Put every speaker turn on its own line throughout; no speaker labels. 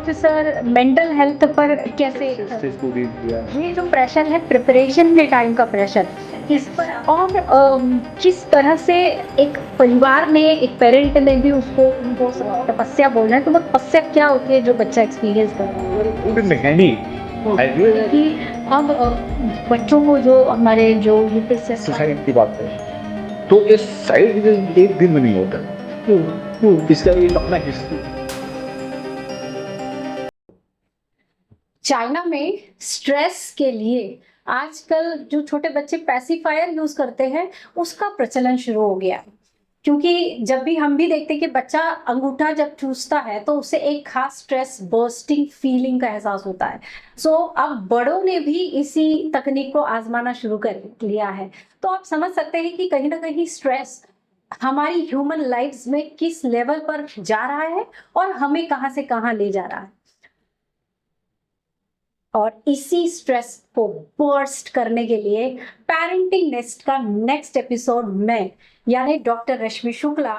Officer mental health पर कैसे
दिया।
ये जो प्रेशर है प्रिपरेशन के टाइम का प्रेशर इस पर और किस तरह से एक परिवार ने एक पेरेंट ने भी उसको उनको तपस्या बोल रहे हैं तो वो तपस्या क्या होती है जो बच्चा एक्सपीरियंस कर रहा है कि अब बच्चों को जो हमारे जो
सुसाइड की बात है तो इस साइड एक दिन में नहीं होता। इसका ये अपना हिस्ट्री।
चाइना में स्ट्रेस के लिए आजकल जो छोटे बच्चे पैसिफायर यूज करते हैं उसका प्रचलन शुरू हो गया है। क्योंकि जब भी हम भी देखते हैं कि बच्चा अंगूठा जब चूसता है तो उसे एक खास स्ट्रेस बर्स्टिंग फीलिंग का एहसास होता है। सो अब बड़ों ने भी इसी तकनीक को आजमाना शुरू कर लिया है। तो आप समझ सकते हैं कि कहीं ना कहीं स्ट्रेस हमारी ह्यूमन लाइफ्स में किस लेवल पर जा रहा है और हमें कहां से कहां ले जा रहा है। और इसी स्ट्रेस को बर्स्ट करने के लिए पेरेंटिंग नेस्ट का नेक्स्ट एपिसोड में यानी doctor Rashmi Shukla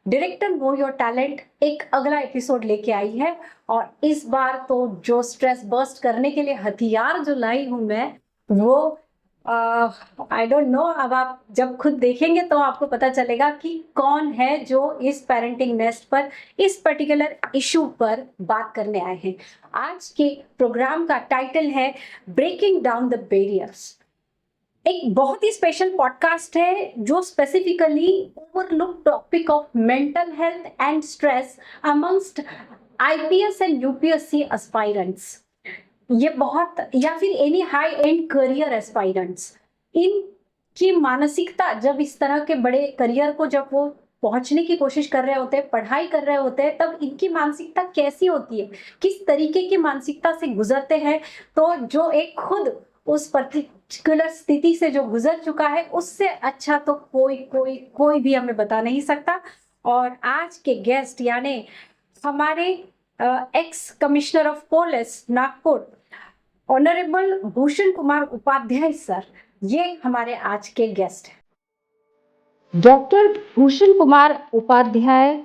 director know your talent एक अगला एपिसोड लेके आई है। और इस बार तो जो स्ट्रेस बर्स्ट करने के लिए हथियार जो लाई हूं मैं वो आई डोंट नो। अब आप जब खुद देखेंगे तो आपको पता चलेगा कि कौन है जो इस पेरेंटिंग नेस्ट पर इस पर्टिकुलर इशू पर बात करने आए हैं। आज के प्रोग्राम का टाइटल है ब्रेकिंग डाउन द बैरियर्स। एक बहुत ही स्पेशल पॉडकास्ट है जो specifically overlook topic of mental health and stress amongst IPS and UPSC aspirants. ये बहुत या फिर any high and career aspirants इनकी मानसिकता जब इस तरह के बड़े करियर को जब वो पहुंचने की कोशिश कर रहे होते हैं पढ़ाई कर रहे होते हैं तब इनकी मानसिकता कैसी होती है किस तरीके की मानसिकता से गुजरते हैं। तो जो एक खुद उस पर्टिकुलर स्थिति से जो गुजर चुका है उससे अच्छा तो कोई भी हमें बता नहीं सकता। और आज के गेस्ट यानी हमारे ex commissioner of police Nagpur honourable Bhushan Kumar Upadhyay sir ये हमारे आज के गेस्ट हैं। Doctor Bhushan Kumar Upadhyay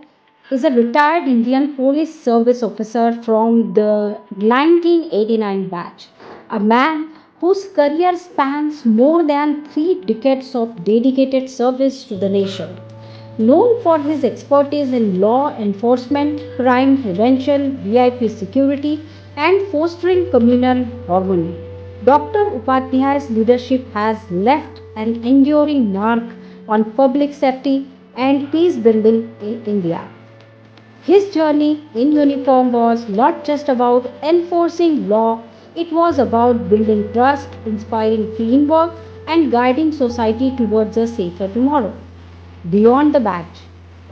is a retired Indian police service officer from the 1989 batch, a man whose career spans more than 3 decades of dedicated service to the nation. Known for his expertise in law enforcement, crime prevention, VIP security, and fostering communal harmony, Dr. Upadhyay's leadership has left an enduring mark on public safety and peace building in India. His journey in uniform was not just about enforcing law, it was about building trust, inspiring teamwork, and guiding society towards a safer tomorrow. Beyond the badge,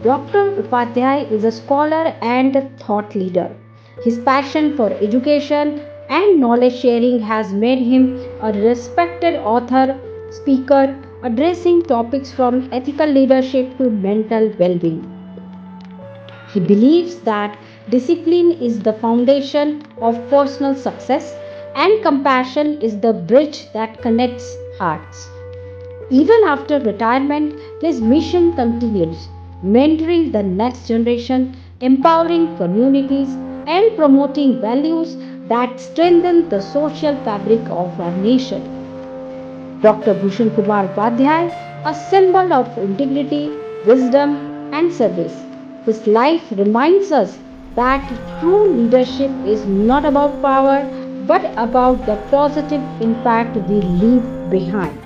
Dr. Upadhyay is a scholar and a thought leader. His passion for education and knowledge sharing has made him a respected author, speaker, addressing topics from ethical leadership to mental well being. He believes that discipline is the foundation of personal success and compassion is the bridge that connects hearts. Even after retirement, his mission continues, mentoring the next generation, empowering communities, and promoting values that strengthen the social fabric of our nation. Dr. Bhushan Kumar Upadhyay, a symbol of integrity, wisdom, and service. His life reminds us that true leadership is not about power but about the positive impact we leave behind.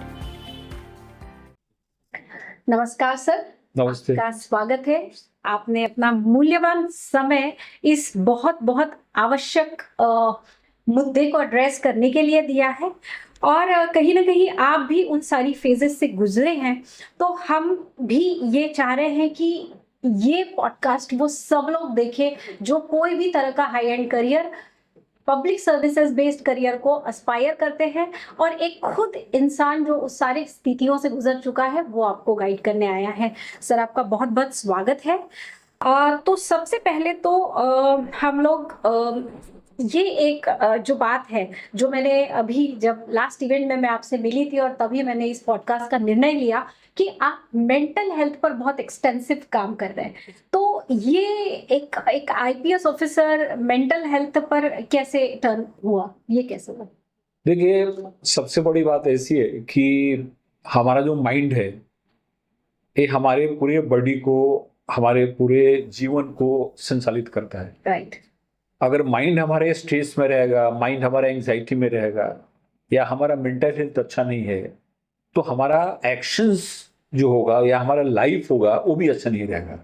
नमस्कार sir.
नमस्ते।
आपका स्वागत है। आपने अपना मूल्यवान समय इस बहुत बहुत आवश्यक मुद्दे को एड्रेस करने के लिए दिया है और कहीं ना कहीं आप भी उन सारी फेजेस से गुजरे हैं। तो हम भी ये चाह रहे हैं कि ये पॉडकास्ट वो सब लोग देखें जो कोई भी तरह का high and career public services based career को एस्पायर करते हैं और एक खुद इंसान जो उस सारी स्थितियों से गुजर चुका है वो आपको गाइड करने आया है। सर आपका बहुत बहुत स्वागत है। तो सबसे पहले तो हम लोग ये एक जो बात है जो मैंने अभी जब लास्ट इवेंट में मैं आपसे मिली थी और तभी मैंने इस पॉडकास्ट का निर्णय लिया कि आप मेंटल हेल्थ पर बहुत एक्सटेंसिव काम कर रहे हैं। तो ये एक आईपीएस ऑफिसर मेंटल हेल्थ पर कैसे टर्न हुआ, ये कैसे हुआ?
देखिए, सबसे बड़ी बात ऐसी है कि हमारा जो माइंड है ये हमारे पूरे बॉडी को, हमारे पूरे जीवन को संचालित करता है।
राइट।
अगर माइंड हमारे स्ट्रेस में रहेगा, माइंड हमारा एंजाइटी में रहेगा, या हमारा मेंटल हेल्थ अच्छा नहीं है, तो हमारा एक्शंस जो होगा या हमारा लाइफ होगा वो भी अच्छा नहीं रहेगा।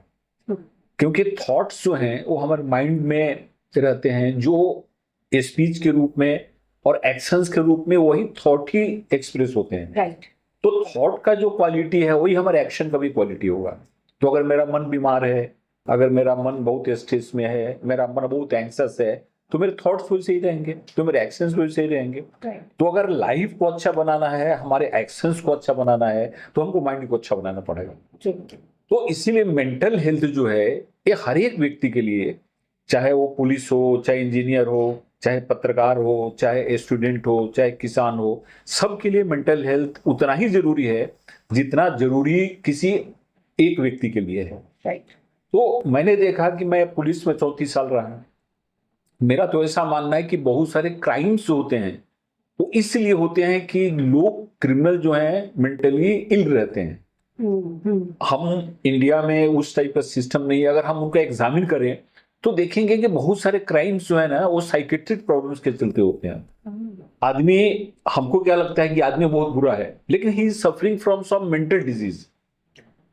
क्योंकि थॉट्स जो हैं वो हमारे माइंड में रहते हैं, जो स्पीच के रूप में और एक्शंस के रूप में वही थॉट ही एक्सप्रेस होते हैं।
राइट।
तो थॉट का जो क्वालिटी है वही हमारे एक्शन का भी क्वालिटी होगा। तो अगर मेरा मन बीमार है, अगर मेरा मन बहुत स्ट्रेस में है, मेरा मन बहुत एंग्जियस है, तो मेरे थॉट्स वैसे ही रहेंगे, तो मेरे एक्शंस वैसे ही रहेंगे। तो अगर लाइफ को अच्छा बनाना है, हमारे एक्शंस को अच्छा बनाना है, तो हमको माइंड को अच्छा बनाना पड़ेगा। तो इसीलिए मेंटल हेल्थ जो है ये हर एक व्यक्ति के लिए, चाहे वो पुलिस हो, चाहे इंजीनियर हो, चाहे पत्रकार हो, चाहे स्टूडेंट हो, चाहे किसान हो, सबके लिए मेंटल हेल्थ उतना ही जरूरी है जितना जरूरी किसी एक व्यक्ति के लिए है।
राइट।
तो मैंने देखा कि मैं पुलिस में 34 साल रहा, मेरा तो ऐसा मानना है कि बहुत सारे क्राइम्स होते हैं वो इसलिए होते हैं कि लोग, क्रिमिनल जो हैं, मेंटली इल रहते हैं। हम इंडिया में उस टाइप का सिस्टम नहीं है। अगर हम उनका एग्जामिन करें तो देखेंगे कि बहुत सारे क्राइम्स जो है ना वो साइकेट्रिक प्रॉब्लम्स के चलते होते हैं। आदमी, हमको क्या लगता है कि आदमी बहुत बुरा है, लेकिन he is suffering from some mental disease.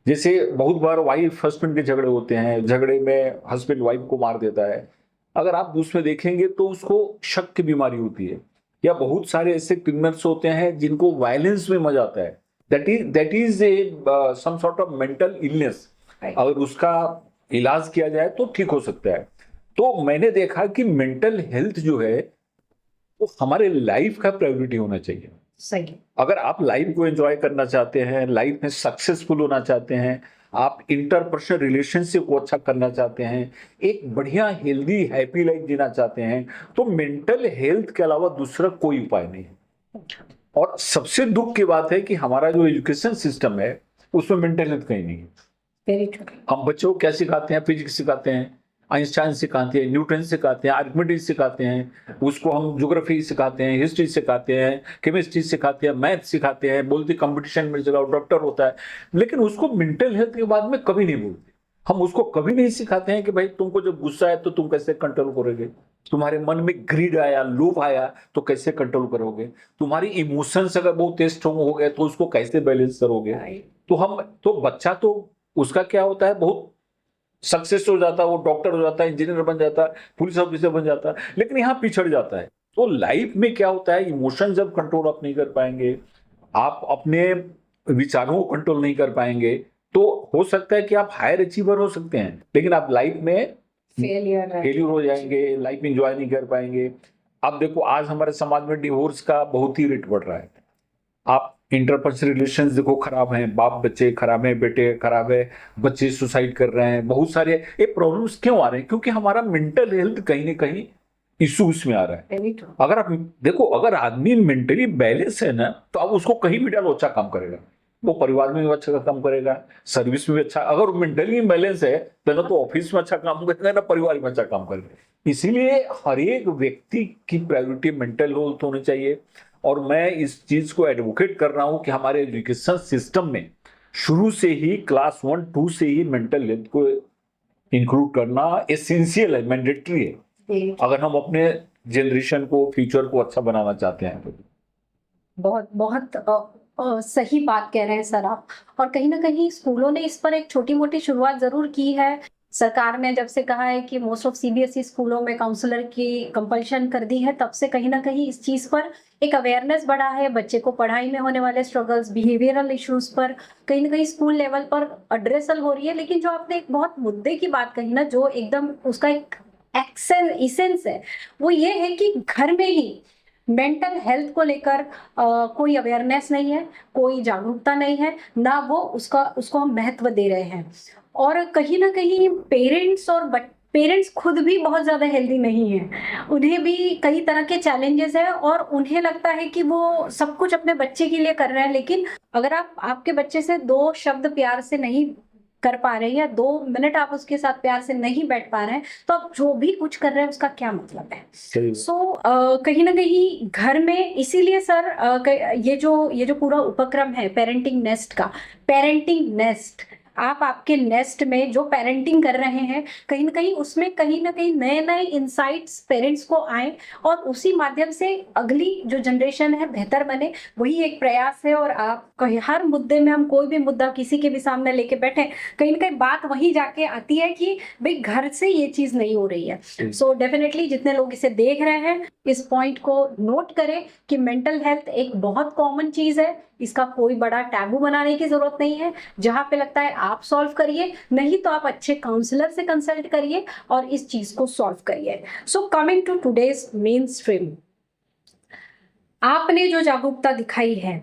जैसे बहुत बार वाइफ हस्बैंड के झगड़े होते हैं, झगड़े में हस्बैंड वाइफ को मार देता है, अगर आप उसमें देखेंगे तो उसको शक की बीमारी होती है। या बहुत सारे ऐसे क्रिमिनल्स होते हैं जिनको वायलेंस में मजा आता है, that is a some sort of mental illness. अगर उसका इलाज किया जाए तो ठीक हो सकता है। तो मैंने देखा कि मेंटल हेल्थ जो है वो हमारे लाइफ का प्रायोरिटी होना चाहिए।
सही।
अगर आप लाइफ को एंजॉय करना चाहते हैं, लाइफ में सक्सेसफुल होना चाहते हैं, आप इंटरपर्सनल रिलेशनशिप को अच्छा करना चाहते हैं, एक बढ़िया हेल्दी हैप्पी लाइफ जीना चाहते हैं, तो मेंटल हेल्थ के अलावा दूसरा कोई उपाय नहीं है। और सबसे दुख की बात है कि हमारा जो एजुकेशन सिस्टम है उसमें मेंटल हेल्थ कहीं नहीं है।
Very true.
हम बच्चों को क्या सिखाते हैं? फिजिक्स सिखाते हैं, आइंस्टाइन सिखाते हैं, न्यूटन सिखाते हैं, आर्किमिडीज सिखाते हैं, उसको हम ज्योग्राफी सिखाते हैं, हिस्ट्री सिखाते हैं, केमिस्ट्री सिखाते हैं, मैथ सिखाते हैं, बोलते कंपटीशन में चलाओ, डॉक्टर होता है, लेकिन उसको मेंटल हेल्थ के बारे में कभी नहीं बोलते। हम उसको कभी नहीं सिखाते हैं कि भाई तुमको जब गुस्सा है तो तुम कैसे कंट्रोल करोगे, तुम्हारे मन में ग्रीड आया, लोभ आया तो कैसे कंट्रोल करोगे, तुम्हारी इमोशंस अगर बहुत स्ट्रांग हो गए तो उसको कैसे बैलेंस करोगे। तो बच्चा तो उसका क्या होता है, बहुत सक्सेस हो जाता है, वो डॉक्टर हो जाता है, इंजीनियर बन जाता है, पुलिस ऑफिसर बन जाता है, लेकिन यहाँ पिछड़ जाता है। तो लाइफ में क्या होता है, इमोशन जब कंट्रोल आप नहीं कर पाएंगे, आप अपने विचारों को कंट्रोल नहीं कर पाएंगे, तो हो सकता है कि आप हायर अचीवर हो सकते हैं लेकिन आप लाइफ में फेलियर हो जाएंगे, लाइफ एंजॉय नहीं कर पाएंगे। आप देखो आज हमारे समाज में डिवोर्स का बहुत ही रेट बढ़ रहा है। आप इंटरपर्सनल रिलेशंस देखो खराब हैं, बाप बच्चे खराब हैं, बेटे खराब है, बच्चे सुसाइड कर रहे हैं, बहुत सारे ये प्रॉब्लम्स क्यों आ रहे हैं? क्योंकि हमारा मेंटल हेल्थ कहीं ना कहीं इश्यूज में आ रहा है। अगर आप देखो, अगर आदमी मेंटली बैलेंस है ना तो आप उसको कहीं भी डालो अच्छा काम करेगा, वो परिवार में भी अच्छा काम करेगा, सर्विस में भी अच्छा। अगर मेंटली बैलेंस है तो ना तो ऑफिस में अच्छा काम करेगा ना परिवार में अच्छा काम करेगा। इसीलिए हर एक व्यक्ति की प्रायोरिटी मेंटल हेल्थ होनी चाहिए। और मैं इस चीज को एडवोकेट कर रहा हूं कि हमारे एजुकेशन सिस्टम में शुरू से ही क्लास 1-2 से ही मेंटल हेल्थ को इंक्लूड करना एसेंशियल है, मैंडेटरी है, अगर हम अपने जनरेशन को, फ्यूचर को अच्छा बनाना चाहते हैं।
बहुत बहुत सही बात कह रहे हैं सर आप। और कहीं ना कहीं स्कूलों ने इस पर एक छोटी मोटी शुरुआत जरूर की है। सरकार ने जब से कहा है कि मोस्ट ऑफ सीबीएसई स्कूलों में काउंसलर की कंपल्शन कर दी है, तब से कहीं ना कहीं इस चीज पर एक अवेयरनेस बढ़ा है। बच्चे को पढ़ाई में होने वाले स्ट्रगल्स, बिहेवियरल इश्यूज पर कहीं ना कहीं स्कूल लेवल पर एड्रेसल हो रही है। लेकिन जो आपने एक बहुत मुद्दे की बात कही ना, जो एकदम उसका एक इसेंस है, वो ये है कि घर में ही मेंटल हेल्थ को लेकर कोई अवेयरनेस नहीं है, कोई जागरूकता नहीं है, ना वो उसको हम महत्व दे रहे हैं। और कहीं ना कहीं पेरेंट्स खुद भी बहुत ज़्यादा हेल्दी नहीं है, उन्हें भी कई तरह के चैलेंजेस है और उन्हें लगता है कि वो सब कुछ अपने बच्चे के लिए कर रहे हैं। लेकिन अगर आप आपके बच्चे से 2 शब्द प्यार से नहीं कर पा रहे हैं या 2 मिनट आप उसके साथ प्यार से नहीं बैठ पा रहे हैं, तो आप जो भी कुछ कर रहे हैं उसका क्या मतलब है।
सही
सो कहीं ना कहीं घर में, इसीलिए सर ये जो पूरा उपक्रम है पेरेंटिंग नेस्ट का, पेरेंटिंग नेस्ट, आप आपके नेस्ट में जो पेरेंटिंग कर रहे हैं, कहीं ना कहीं नए नए इंसाइट्स पेरेंट्स को आए और उसी माध्यम से अगली जो जनरेशन है बेहतर बने, वही एक प्रयास है। और आप कहीं हर मुद्दे में, हम कोई भी मुद्दा किसी के भी सामने लेके बैठे, कहीं ना कहीं बात वहीं जाके आती है कि भाई घर से ये चीज नहीं हो रही है। सो डेफिनेटली जितने लोग इसे देख रहे हैं, इस पॉइंट को नोट करें कि मेंटल हेल्थ एक बहुत कॉमन चीज है, इसका कोई बड़ा टैबू बनाने की जरूरत नहीं है। जहां पे लगता है आप सॉल्व करिए, नहीं तो आप अच्छे काउंसलर से कंसल्ट करिए और इस चीज को सॉल्व करिए। So coming to today's main stream, आपने जो जागरूकता दिखाई है,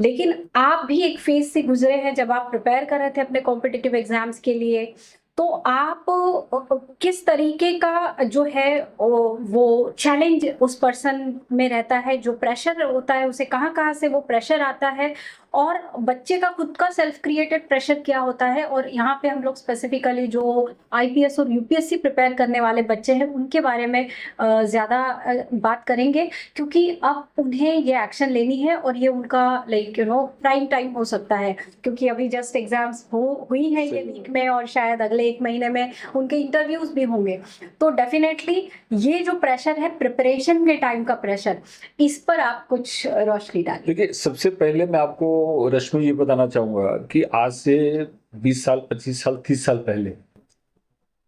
लेकिन आप भी एक फेज से गुजरे हैं जब आप प्रिपेयर कर रहे थे अपने कॉम्पिटिटिव एग्जाम्स के लिए, तो आप किस तरीके का जो है वो चैलेंज उस पर्सन में रहता है, जो प्रेशर होता है उसे कहाँ कहाँ से वो प्रेशर आता है, और बच्चे का खुद का सेल्फ क्रिएटेड प्रेशर क्या होता है। और यहाँ पे हम लोग स्पेसिफिकली जो आईपीएस और यूपीएससी प्रिपेयर करने वाले बच्चे हैं उनके बारे में ज़्यादा बात करेंगे, क्योंकि अब उन्हें ये एक्शन लेनी है और ये उनका लाइक प्राइम टाइम हो सकता है, क्योंकि अभी जस्ट एग्जाम्स हुई हैं ये वीक में और शायद अगले 1 महीने में उनके इंटरव्यूज भी होंगे। तो डेफिनेटली ये जो प्रेशर है, प्रिपरेशन के टाइम का प्रेशर, इस पर आप कुछ रोशनी डालिए।
देखिए, सबसे पहले मैं आपको रश्मि ये बताना चाहूंगा कि आज से 20 साल, 25 साल, 30 साल पहले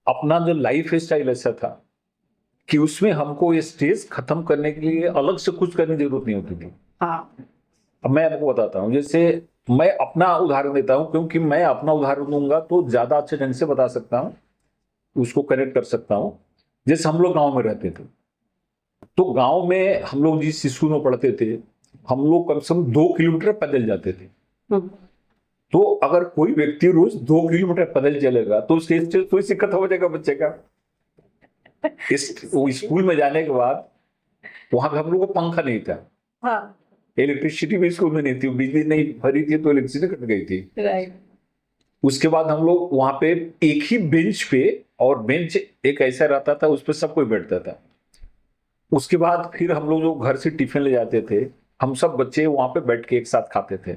अपना जो लाइफ स्टाइल ऐसा था कि उसमें हमको ये स्ट्रेस खत्म करने के लिए अलग से कुछ करने की जरूरत नहीं होती थी।
हाँ,
अब मैं आपको बताता हूँ, जैसे मैं अपना उदाहरण देता हूँ, क्योंकि मैं अपना उदाहरण दूंगा तो ज्यादा अच्छे ढंग से बता सकता हूँ, उसको कनेक्ट कर सकता हूँ। जैसे हम लोग गांव में रहते थे, तो गांव में हम लोग जिस स्कूल में पढ़ते थे, हम लोग कम से कम 2 किलोमीटर पैदल जाते थे। तो अगर कोई व्यक्ति रोज 2 किलोमीटर पैदल चलेगा तो उसके तो इससे खत्म हो जाएगा बच्चे का। वो स्कूल में जाने के बाद वहां पे हम लोग को पंखा नहीं था,
हाँ,
इलेक्ट्रिसिटी भी स्कूल में नहीं थी, बिजली नहीं भरी थी तो इलेक्ट्रिसिटी कट गई थी।
राइट।
उसके बाद हम लोग वहां पे एक ही बेंच पे, और बेंच एक ऐसा रहता था उस पर सब कोई बैठता था। उसके बाद फिर हम लोग जो घर से टिफिन ले जाते थे, हम सब बच्चे वहां पे बैठ के एक साथ खाते थे।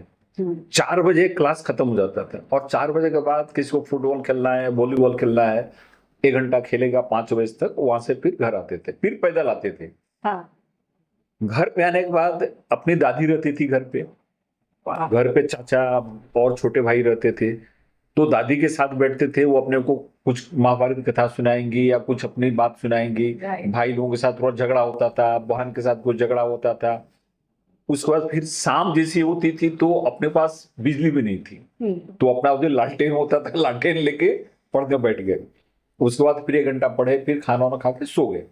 4 बजे क्लास खत्म हो जाता था और 4 बजे के बाद किसी को फुटबॉल खेलना है, वॉलीबॉल खेलना है, 1 घंटा खेलेगा, 5 बजे तक वहां से फिर घर आते थे, फिर पैदल आते थे।
हाँ,
घर पे आने के बाद अपनी दादी रहती थी घर पे, घर पे चाचा और छोटे भाई रहते थे, तो दादी के साथ बैठते थे। वो अपने को कुछ महाभारत की कथा सुनाएंगी या कुछ अपनी बात सुनाएंगी। भाई लोगों के साथ थोड़ा झगड़ा होता था, बहन के साथ कुछ झगड़ा होता था। उसके बाद फिर शाम जैसी होती थी तो अपने पास बिजली भी नहीं थी, तो अपना जो लालटेन होता था, लालटेन लेके पढ़ने बैठ गए। उसके बाद फिर 1 घंटा पढ़े, फिर खाना वाना खा के सो गए।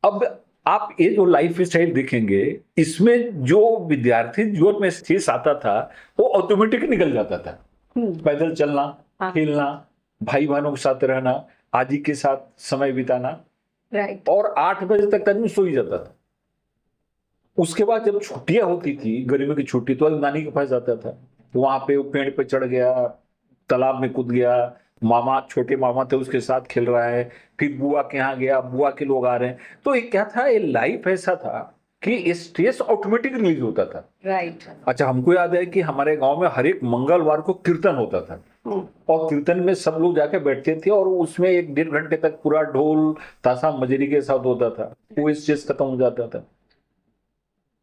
अब आप ये जो लाइफ स्टाइल देखेंगे, इसमें जो विद्यार्थी जीवन में स्ट्रेस आता था वो ऑटोमेटिक निकल जाता था। पैदल चलना, खेलना, भाई बहनों के साथ रहना, आदि के साथ समय बिताना,
राइट।
और 8 बजे तक आदमी सो ही जाता था। उसके बाद जब छुट्टियां होती थी, गर्मी की छुट्टी, तो नानी के पास जाता था, तो वहां पे वो पेड़ पे चढ़ गया, तालाब में कूद गया, मामा, छोटे मामा थे उसके साथ खेल रहा है, फिर बुआ के यहाँ गया, बुआ के लोग आ रहे हैं। तो ये क्या था, ये लाइफ ऐसा था कि स्ट्रेस ऑटोमेटिक रिलीज होता था।
राइट।
अच्छा, हमको याद है कि हमारे गांव में हर एक मंगलवार को कीर्तन होता था, और कीर्तन में सब लोग जाके बैठते थे और उसमें 1-1.5 घंटे तक पूरा ढोल ताशा मजरी के साथ होता था, वो स्ट्रेस खत्म हो जाता था।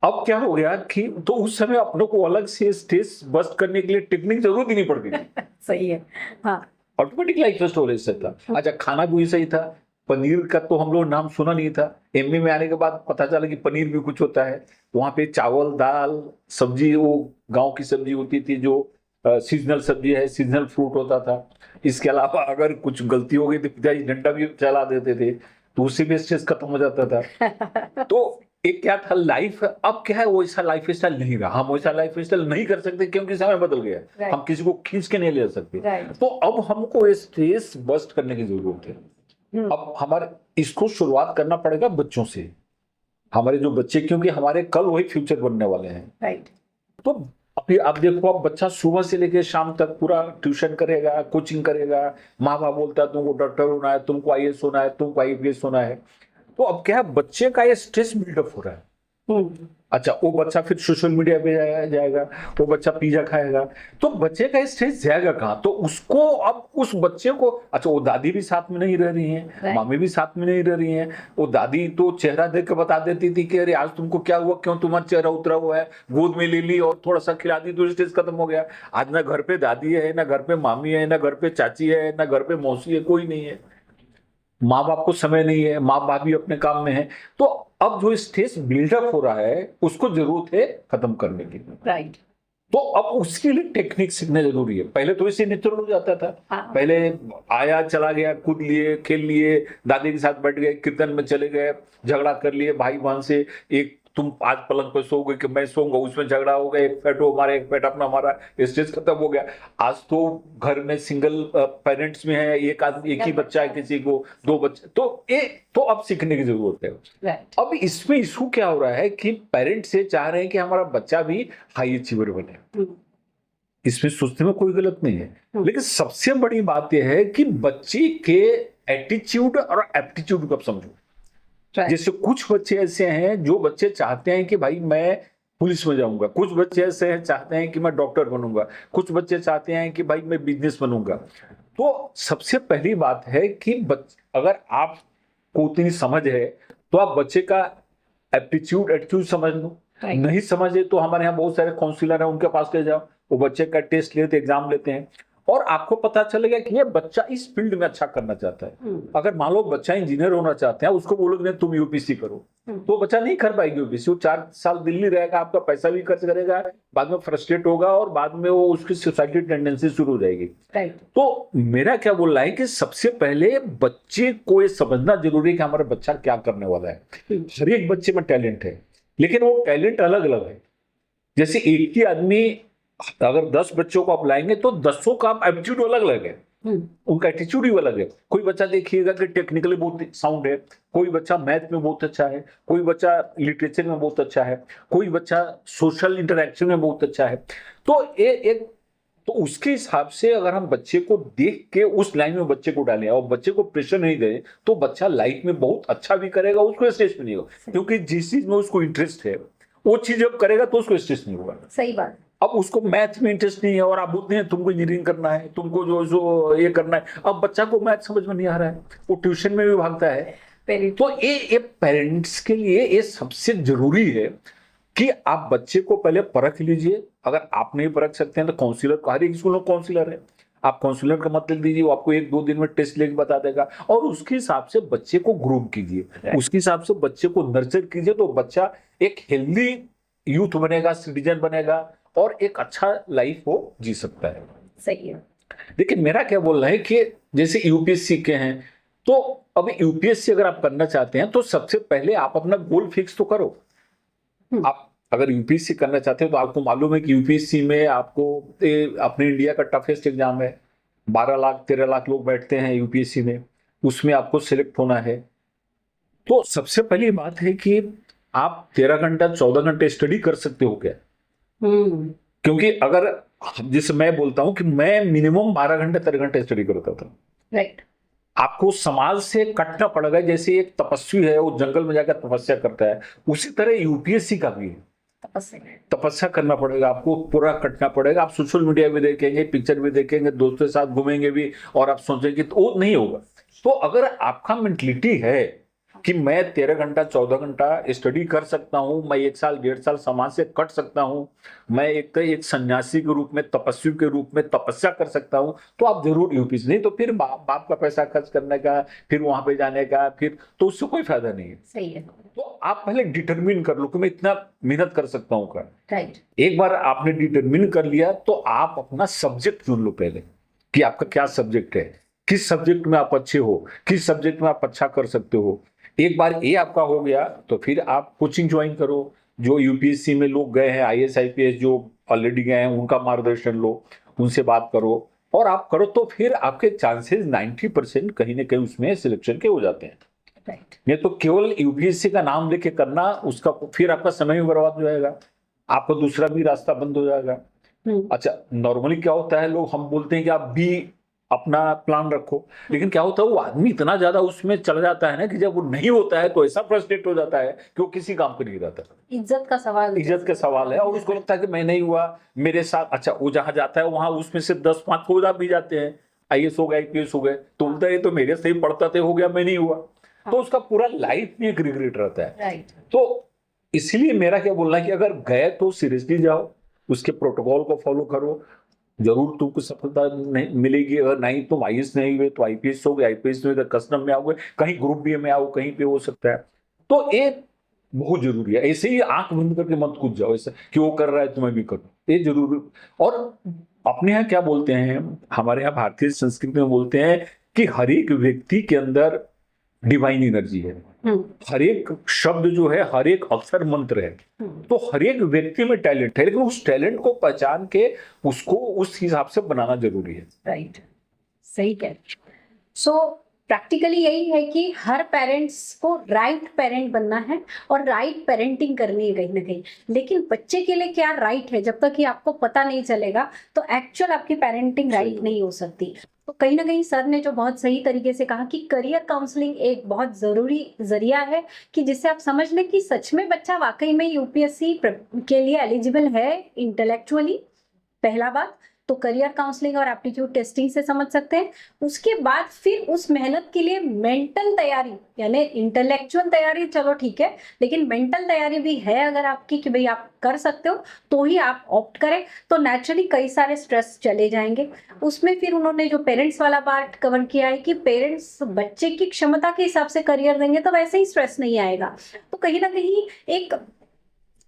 अब क्या हो गया कि तो उस समय अपनों को अलग से स्ट्रेस बस्ट करने के लिए टेक्निक जरूरत ही नहीं पड़ती थी।
सही है। हाँ,
ऑटोमेटिक लाइफ स्टोरेज से था। अच्छा, खाना भी सही था, पनीर का तो हम लोग नाम सुना नहीं था। एमए में आने के बाद पता चला कि पनीर भी कुछ होता है। वहां पे चावल, दाल, सब्जी, वो गांव की सब्जी होती थी जो सीजनल सब्जी है, सीजनल फ्रूट होता था। इसके अलावा अगर कुछ गलती हो गई तो पिताजी डंडा भी चला देते थे, तो उससे भी स्ट्रेस खत्म हो जाता था। तो एक क्या था लाइफ। अब क्या है, वैसा लाइफ स्टाइल नहीं रहा, हम वैसा लाइफ स्टाइल नहीं कर सकते क्योंकि समय बदल गया। हम किसी को खींच के नहीं ले सकते। तो अब हमको स्ट्रेस बस्ट करने की जरूरत है। अब हमारे इसको शुरुआत करना पड़ेगा बच्चों से, हमारे जो बच्चे, क्योंकि हमारे कल वही फ्यूचर बनने वाले हैं।
राइट।
तो फिर आप देखो, अब बच्चा सुबह से लेकर शाम तक पूरा ट्यूशन करेगा, कोचिंग करेगा, माँ बाप बोलता है तुमको डॉक्टर होना है, तुमको आईएएस होना है, तुमको आईपीएस होना है। तो अब क्या है, बच्चे का ये स्ट्रेस बिल्डअप हो रहा है। अच्छा, वो बच्चा फिर सोशल मीडिया पे जाएगा, वो बच्चा पिज्जा खाएगा, तो बच्चे का स्ट्रेस जाएगा कहाँ? तो उसको, अब उस बच्चे को, अच्छा वो दादी भी साथ में नहीं रह रही हैं, मामी भी साथ में नहीं रह रही हैं। वो दादी तो चेहरा देख के बता देती थी कि अरे आज तुमको क्या हुआ, क्यों तुम्हारा चेहरा उतरा हुआ है, गोद में ले ली और थोड़ा सा खिला दी तो स्ट्रेस खत्म हो गया। आज ना घर पे दादी है, ना घर पे मामी है, ना घर पे चाची है, ना घर पे मौसी है, कोई नहीं है। माँ बाप को समय नहीं है, माँ बाप भी अपने काम में है। तो अब जो स्ट्रेस बिल्डअप हो रहा है उसको जरूरत है खत्म करने की।
राइट।
तो अब उसके लिए टेक्निक सीखना जरूरी है। पहले तो इसे नेचुरल हो जाता था। पहले आया, चला गया, कूद लिए, खेल लिए, दादी के साथ बैठ गए, कीर्तन में चले गए, झगड़ा कर लिए भाई बहन से, एक तुम आज पलंग पर सोओगे कि मैं सोऊंगा, उसमें झगड़ा हो गया, एक पेट वो हमारा, एक पेट अपना हमारा, स्ट्रेस खत्म हो गया। आज तो घर में सिंगल पेरेंट्स में है, एक आदमी, एक ही बच्चा है, किसी को 2 बच्चे, तो अब सीखने की जरूरत है। अब इसमें इशू क्या हो रहा है कि पेरेंट्स ये चाह रहे हैं कि हमारा बच्चा भी हाई अचीवर बने। इसमें सोचने में कोई गलत नहीं है, लेकिन सबसे बड़ी बात यह है कि बच्चे के एटीट्यूड और एप्टीट्यूड को आप समझो। जैसे कुछ बच्चे ऐसे हैं जो बच्चे चाहते हैं कि भाई मैं पुलिस में जाऊंगा, कुछ बच्चे ऐसे हैं चाहते हैं कि मैं डॉक्टर बनूंगा, कुछ बच्चे चाहते हैं कि भाई मैं बिजनेस बनूंगा। तो सबसे पहली बात है कि अगर आपको उतनी समझ है तो आप बच्चे का एप्टीट्यूड समझ लो। नहीं समझे तो हमारे यहाँ बहुत सारे काउंसलर हैं, उनके पास ले जाओ, वो बच्चे का टेस्ट लेते, एग्जाम लेते हैं, और आपको पता चलेगा कि ये बच्चा इस फील्ड में अच्छा करना चाहता है। अगर मान लो बच्चा इंजीनियर होना चाहते हैं, उसको बोलोगे तुम यूपीएससी करो, तो बच्चा नहीं कर पाएगी यूपीएससी। वो 4 साल दिल्ली रहेगा, आपका पैसा भी खर्च करेगा, बाद में फ्रस्ट्रेट होगा और बाद में वो उसकी सुसाइड टेंडेंसी शुरू हो जाएगी। तो मेरा क्या बोलना है कि सबसे पहले बच्चे को ये समझना जरूरी है कि हमारा बच्चा क्या करने वाला है। हर एक बच्चे में टैलेंट है, लेकिन वो टैलेंट अलग अलग है। जैसे एक ही आदमी अगर 10 बच्चों को आप लाएंगे तो 10 का एप्टीट्यूड अलग अलग है, उनका एटीट्यूड ही अलग है। कोई बच्चा देखिएगा कि टेक्निकली बहुत साउंड है, कोई बच्चा मैथ में बहुत अच्छा है, कोई बच्चा लिटरेचर में बहुत अच्छा है, कोई बच्चा सोशल इंटरेक्शन में बहुत अच्छा है। तो उसके हिसाब से अगर हम बच्चे को देख के उस लाइन में बच्चे को डालें और बच्चे को प्रेशर नहीं दें, तो बच्चा लाइफ में बहुत अच्छा भी करेगा, उसको स्ट्रेस भी नहीं होगा, क्योंकि जिस चीज में उसको इंटरेस्ट है वो चीज जब करेगा तो उसको स्ट्रेस नहीं होगा।
सही बात। अब
उसको मैथ में इंटरेस्ट नहीं है और आप बोलते हैं तुमको इंजीनियरिंग करना है, तुमको जो ये करना है, अब बच्चा को मैथ समझ में नहीं आ रहा है, वो ट्यूशन में भी भागता है। तो ये पेरेंट्स के लिए ये सबसे जरूरी है कि आप बच्चे को पहले परख लीजिए। अगर आप नहीं परख सकते हैं तो काउंसलर, हर एक स्कूल में काउंसलर है, आप काउंसलर का मतलब दीजिए, वो आपको 1-2 दिन में टेस्ट लेके बता देगा, और उसके हिसाब से बच्चे को ग्रूम कीजिए, उसके हिसाब से बच्चे को नर्चर कीजिए, तो बच्चा एक हेल्दी यूथ बनेगा, सिटीजन बनेगा और एक अच्छा लाइफ वो जी सकता है।
सही है।
लेकिन मेरा क्या बोलना है कि जैसे यूपीएससी के हैं, तो अब यूपीएससी अगर आप करना चाहते हैं तो सबसे पहले आप अपना गोल फिक्स तो करो। आप अगर यूपीएससी करना चाहते हैं तो आपको मालूम है कि यूपीएससी में आपको अपने इंडिया का टफेस्ट एग्जाम है, 12 लाख 13 लाख लोग बैठते हैं यूपीएससी में, उसमें आपको सिलेक्ट होना है। तो सबसे पहली बात है कि आप 13 घंटा 14 घंटे स्टडी कर सकते हो क्या? क्योंकि अगर जैसे मैं बोलता हूं कि मैं मिनिमम 12 घंटे 13 घंटे स्टडी करता था।
राइट।
आपको समाज से कटना पड़ेगा, जैसे एक तपस्वी है वो जंगल में जाकर तपस्या करता है, उसी तरह यूपीएससी का भी है, तपस्या करना पड़ेगा, आपको पूरा कटना पड़ेगा। आप सोशल मीडिया भी देखेंगे, पिक्चर भी देखेंगे, दोस्तों के साथ घूमेंगे भी, और आप सोचेंगे तो वो नहीं होगा। तो अगर आपका मेंटलिटी है कि मैं 13 घंटा 14 घंटा स्टडी कर सकता हूं, मैं 1 साल 1.5 साल समाज से कट सकता हूं, मैं एक सन्यासी के रूप में, तपस्वी के रूप में तपस्या कर सकता हूं, तो आप जरूर यूपीएससी, नहीं तो फिर बाप का पैसा खर्च करने का, फिर वहां पे जाने का, फिर तो उससे कोई फायदा नहीं है।
सही है।
तो आप पहले डिटरमिन कर लो कि मैं इतना मेहनत कर सकता हूँ का।
राइट।
एक बार आपने डिटरमिन कर लिया तो आप अपना सब्जेक्ट चुन लो पहले कि आपका क्या सब्जेक्ट है, किस सब्जेक्ट में आप अच्छे हो, किस सब्जेक्ट में आप अच्छा कर सकते हो। एक बार ये आपका हो गया तो फिर आप कोचिंग ज्वाइन करो, जो यूपीएससी में लोग गए हैं, आईएएस आईपीएस जो ऑलरेडी गए हैं, उनका मार्गदर्शन लो, उनसे बात करो और आप करो, तो फिर आपके चांसेस 90% कहीं ना कहीं उसमें सिलेक्शन के हो जाते हैं। नहीं तो केवल यूपीएससी का नाम लेके करना, उसका फिर आपका समय भी बर्बाद हो जाएगा, आपका दूसरा भी रास्ता बंद हो जाएगा। अच्छा, नॉर्मली क्या होता है, लोग हम बोलते हैं कि आप भी अपना प्लान रखो, लेकिन क्या होता है वो आदमी इतना ज्यादा उसमें चला जाता है ना कि जब वो नहीं होता है तो ऐसा फ्रस्ट्रेट हो जाता है कि वो किसी काम को नहीं रहता।
इज्जत का सवाल,
इज्जत का सवाल है, और उसको लगता है कि मैं नहीं हुआ मेरे साथ। अच्छा, वो जहां जाता है वहां उसमें से 10-5 खुदा भी जाते हैं, IAS हो गए, IPS हो गए, तो बोलता है तो मेरे से ही पढ़ता थे, हो गया, मैं नहीं हुआ। तो उसका पूरा लाइफ में एक रिग्रेट रहता है।
राइट।
तो इसलिए मेरा क्या बोलना है कि अगर गए तो सीरियसली जाओ, उसके प्रोटोकॉल को फॉलो करो, जरूर तुमको सफलता नहीं मिलेगी। अगर नहीं तुम IAS नहीं हुए तो IPS हो गए, IPS नहीं हुए तो कस्टम में आओगे, कहीं ग्रुप बी में आओ, कहीं पे हो सकता है। तो ये बहुत जरूरी है। ऐसे ही आंख बंद करके मत कूद जाओ ऐसा कि वो कर रहा है तो मैं भी करूं, ये जरूरी। और अपने यहाँ क्या बोलते हैं, हमारे यहाँ भारतीय संस्कृति में बोलते हैं कि हर एक व्यक्ति के अंदर डिवाइन एनर्जी है, हर एक शब्द जो है, हर एक अक्षर मंत्र है। तो हर एक व्यक्ति में टैलेंट है, लेकिन उस टैलेंट को पहचान के उसको उस हिसाब से बनाना जरूरी है।
राइट, सही कह। सो प्रैक्टिकली यही है कि हर पेरेंट्स को राइट पेरेंट बनना है और राइट पेरेंटिंग करनी है कहीं ना कहीं। लेकिन बच्चे के लिए क्या राइट है, जब तक कि आपको पता नहीं चलेगा तो एक्चुअल आपकी पेरेंटिंग राइट नहीं हो सकती। तो कहीं ना कहीं सर ने जो बहुत सही तरीके से कहा कि करियर काउंसलिंग एक बहुत जरूरी जरिया है कि जिससे आप समझ लें कि सच में बच्चा वाकई में UPSC के लिए एलिजिबल है इंटेलेक्चुअली, पहला बात। तो करियर काउंसलिंग और एप्टीट्यूड टेस्टिंग से समझ सकते हैं। उसके बाद फिर उस मेहनत के लिए मेंटल तैयारी, यानी इंटेलेक्चुअल तैयारी चलो ठीक है, लेकिन मेंटल तैयारी भी है अगर आपकी कि भाई आप कर सकते हो तो ही आप ऑप्ट करें। तो नेचुरली कई सारे स्ट्रेस चले जाएंगे उसमें। फिर उन्होंने जो पेरेंट्स वाला पार्ट कवर किया है कि पेरेंट्स बच्चे की क्षमता के हिसाब से करियर देंगे तो वैसे ही स्ट्रेस नहीं आएगा। तो कहीं ना कहीं एक